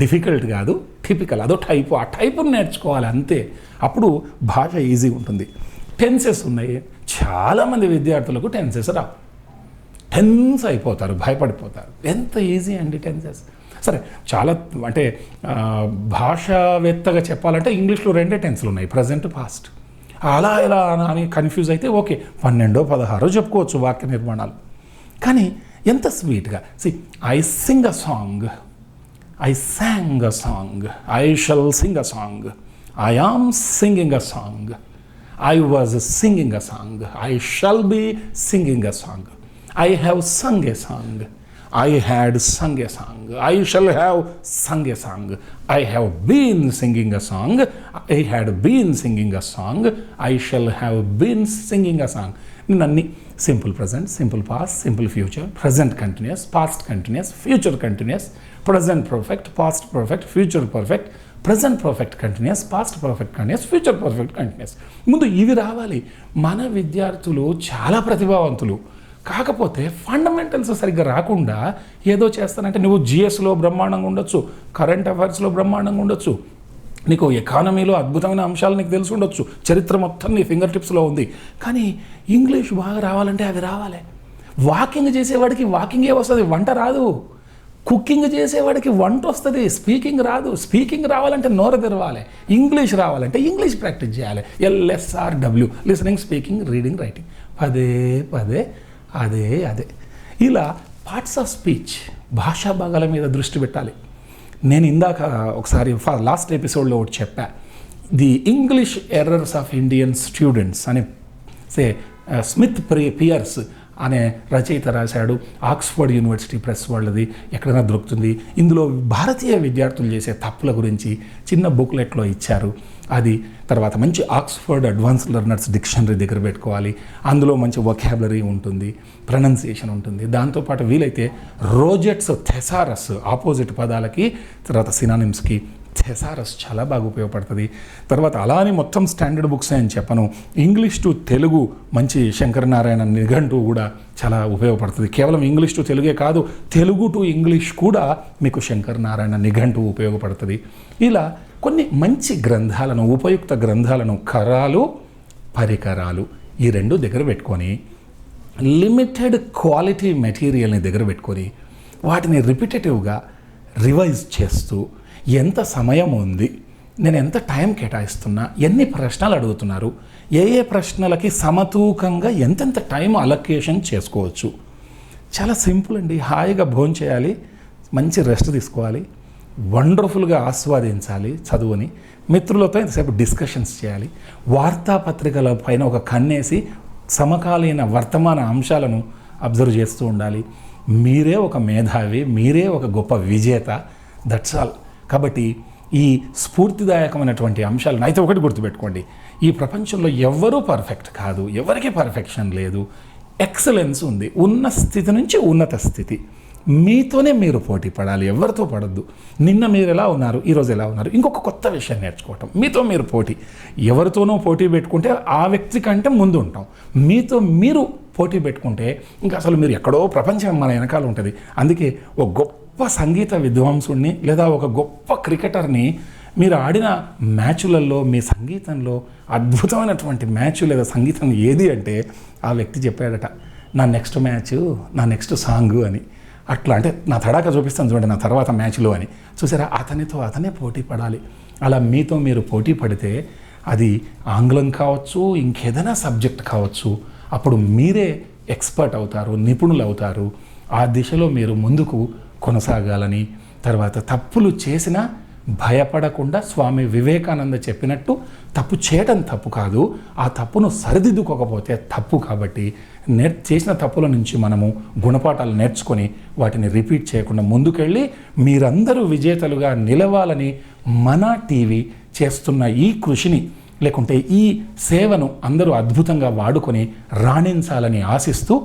Difficult కాదు, టిపికల్. అదో టైపు. ఆ టైపుని నేర్చుకోవాలి అంతే. అప్పుడు భాష ఈజీగా ఉంటుంది. టెన్సెస్ ఉన్నాయి. చాలామంది విద్యార్థులకు టెన్సెస్ రావు, టెన్స్ అయిపోతారు, భయపడిపోతారు. ఎంత ఈజీ అండి టెన్సెస్. సరే, చాలా అంటే భాషావేత్తగా చెప్పాలంటే ఇంగ్లీష్లో 2 టెన్స్లు ఉన్నాయి, ప్రజెంట్, పాస్ట్. అలా ఇలా అని కన్ఫ్యూజ్ అయితే ఓకే, 12, 16 చెప్పుకోవచ్చు వాక్య నిర్మాణాలు. కానీ ఎంత స్వీట్గా. I sing a song, I sang a song, I shall sing a song, I am singing a song, I was singing a song, I shall be singing a song, I have sung a song, I had sung a song, I shall have sung a song, I have been singing a song, I had been singing a song, I shall have been singing a song. నన్ని simple present, simple past, simple future, present continuous, past continuous, future continuous, present perfect, past perfect, future perfect, present perfect continuous, past perfect continuous, future perfect continuous. ముందు ఇవి రావాలి. మన విద్యార్థులు చాలా ప్రతిభావంతులు, కాకపోతే fundamentals సరిగ్గా రాకుండా ఏదో చేస్తానంటే, నువ్వు జిఎస్లో బ్రహ్మాండంగా ఉండొచ్చు, కరెంట్ అఫైర్స్లో బ్రహ్మాండంగా ఉండొచ్చు, నీకు ఎకానమీలో అద్భుతమైన అంశాలు నీకు తెలిసి ఉండొచ్చు, చరిత్ర మొత్తం నీ ఫింగర్ టిప్స్లో ఉంది. కానీ ఇంగ్లీష్ బాగా రావాలంటే అవి రావాలి. వాకింగ్ చేసేవాడికి వాకింగే వస్తుంది, వంట రాదు. కుకింగ్ చేసేవాడికి వంట వస్తుంది, స్పీకింగ్ రాదు. స్పీకింగ్ రావాలంటే నోరు తెరవాలి. ఇంగ్లీష్ రావాలంటే ఇంగ్లీష్ ప్రాక్టీస్ చేయాలి. LSRW, listening, speaking, reading, writing. పదే పదే అదే. ఇలా పార్ట్స్ ఆఫ్ స్పీచ్, భాషా భాగాల మీద దృష్టి పెట్టాలి. నేను ఇందాక ఒకసారి లాస్ట్ ఎపిసోడ్లో ఒకటి చెప్పా, the English errors of Indian students అని స్మిత్ పియర్స్ అనే రచయిత రాశాడు. ఆక్స్ఫర్డ్ యూనివర్సిటీ ప్రెస్ వాళ్ళది, ఎక్కడైనా దొరుకుతుంది. ఇందులో భారతీయ విద్యార్థులు చేసే తప్పుల గురించి చిన్న బుక్లెట్లో ఇచ్చారు. అది తర్వాత మంచి ఆక్స్ఫర్డ్ అడ్వాన్స్డ్ లెర్నర్స్ డిక్షనరీ దగ్గర పెట్టుకోవాలి. అందులో మంచి వొకాబులరీ ఉంటుంది, ప్రొనౌన్సియేషన్ ఉంటుంది. దాంతోపాటు వీలైతే రోజెట్స్, థెసారస్, ఆపోజిట్ పదాలకి, తర్వాత సినానిమ్స్కి థెసారస్ చాలా బాగా ఉపయోగపడుతుంది. తర్వాత అలానే మొత్తం స్టాండర్డ్ బుక్స్ అని చెప్పను, ఇంగ్లీష్ టు తెలుగు మంచి శంకరనారాయణ నిఘంటువు కూడా చాలా ఉపయోగపడుతుంది. కేవలం ఇంగ్లీష్ టు తెలుగే కాదు, తెలుగు టు ఇంగ్లీష్ కూడా మీకు శంకరనారాయణ నిఘంటువు ఉపయోగపడుతుంది. ఇలా కొన్ని మంచి గ్రంథాలను, ఉపయుక్త గ్రంథాలను, కరాలు, పరికరాలు ఈ 2 దగ్గర పెట్టుకొని, లిమిటెడ్ క్వాలిటీ మెటీరియల్ని దగ్గర పెట్టుకొని, వాటిని రిపిటేటివ్గా రివైజ్ చేస్తూ, ఎంత సమయం ఉంది, నేను ఎంత టైం కేటాయిస్తున్నా, ఎన్ని ప్రశ్నలు అడుగుతున్నారు, ఏ ప్రశ్నలకి సమతూకంగా ఎంతెంత టైం అలొకేషన్ చేసుకోవచ్చు. చాలా సింపుల్ అండి. హాయిగా భోజనం చేయాలి, మంచి రెస్ట్ తీసుకోవాలి, వండర్ఫుల్గా ఆస్వాదించాలి చదువుని, మిత్రులతో ఇంతసేపు డిస్కషన్స్ చేయాలి, వార్తాపత్రికల పైన ఒక కన్నేసి సమకాలీన వర్తమాన అంశాలను అబ్జర్వ్ చేస్తూ ఉండాలి. మీరే ఒక మేధావి, మీరే ఒక గొప్ప విజేత. That's all. కాబట్టి ఈ స్ఫూర్తిదాయకమైనటువంటి అంశాలను అయితే ఒకటి గుర్తుపెట్టుకోండి, ఈ ప్రపంచంలో ఎవ్వరూ పర్ఫెక్ట్ కాదు, ఎవరికి పర్ఫెక్షన్ లేదు. ఎక్సలెన్స్ ఉంది, ఉన్న స్థితి నుంచి ఉన్నత స్థితి. మీతోనే మీరు పోటీ పడాలి, ఎవరితో పడద్దు. నిన్న మీరు ఎలా ఉన్నారు, ఈరోజు ఎలా ఉన్నారు. ఇంకొక కొత్త విషయం నేర్చుకోవటం. మీతో మీరు పోటీ, ఎవరితోనో పోటీ పెట్టుకుంటే ఆ వ్యక్తి కంటే ముందు ఉంటాం. మీతో మీరు పోటీ పెట్టుకుంటే ఇంకా అసలు మీరు ఎక్కడో ప్రపంచం మన వెనకాల ఉంటుంది. అందుకే ఒక గొప్ప సంగీత విద్వాంసుడిని లేదా ఒక గొప్ప క్రికెటర్ని మీరు ఆడిన మ్యాచులలో మీ సంగీతంలో అద్భుతమైనటువంటి మ్యాచ్ లేదా సంగీతం ఏది అంటే ఆ వ్యక్తి చెప్పాడట, నా నెక్స్ట్ మ్యాచ్, నా నెక్స్ట్ సాంగ్ అని. అట్లా అంటే నా తడాక చూపిస్తాను చూడండి, నా తర్వాత మ్యాచ్లో అని. చూసారా, అతనితో అతనే పోటీ పడాలి. అలా మీతో మీరు పోటీ పడితే అది ఆంగ్లం కావచ్చు, ఇంకేదైనా సబ్జెక్ట్ కావచ్చు, అప్పుడు మీరే ఎక్స్పర్ట్ అవుతారు, నిపుణులు అవుతారు. ఆ దిశలో మీరు ముందుకు కొనసాగాలని, తర్వాత తప్పులు చేసినా భయపడకుండా స్వామి వివేకానంద చెప్పినట్టు తప్పు చేయడం తప్పు కాదు, ఆ తప్పును సరిదిద్దుకోకపోతే తప్పు. కాబట్టి చేసిన తప్పుల నుంచి మనము గుణపాఠాలు నేర్చుకొని వాటిని రిపీట్ చేయకుండా ముందుకెళ్ళి మీరందరూ విజేతలుగా నిలవాలని మన టీవీ చేస్తున్న ఈ కృషిని లేకుంటే ఈ సేవను అందరూ అద్భుతంగా వాడుకొని రాణించాలని ఆశిస్తూ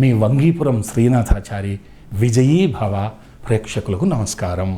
మీ వంగీపురం శ్రీనాథాచారి విజయీ భవ. ప్రేక్షకులకు నమస్కారం.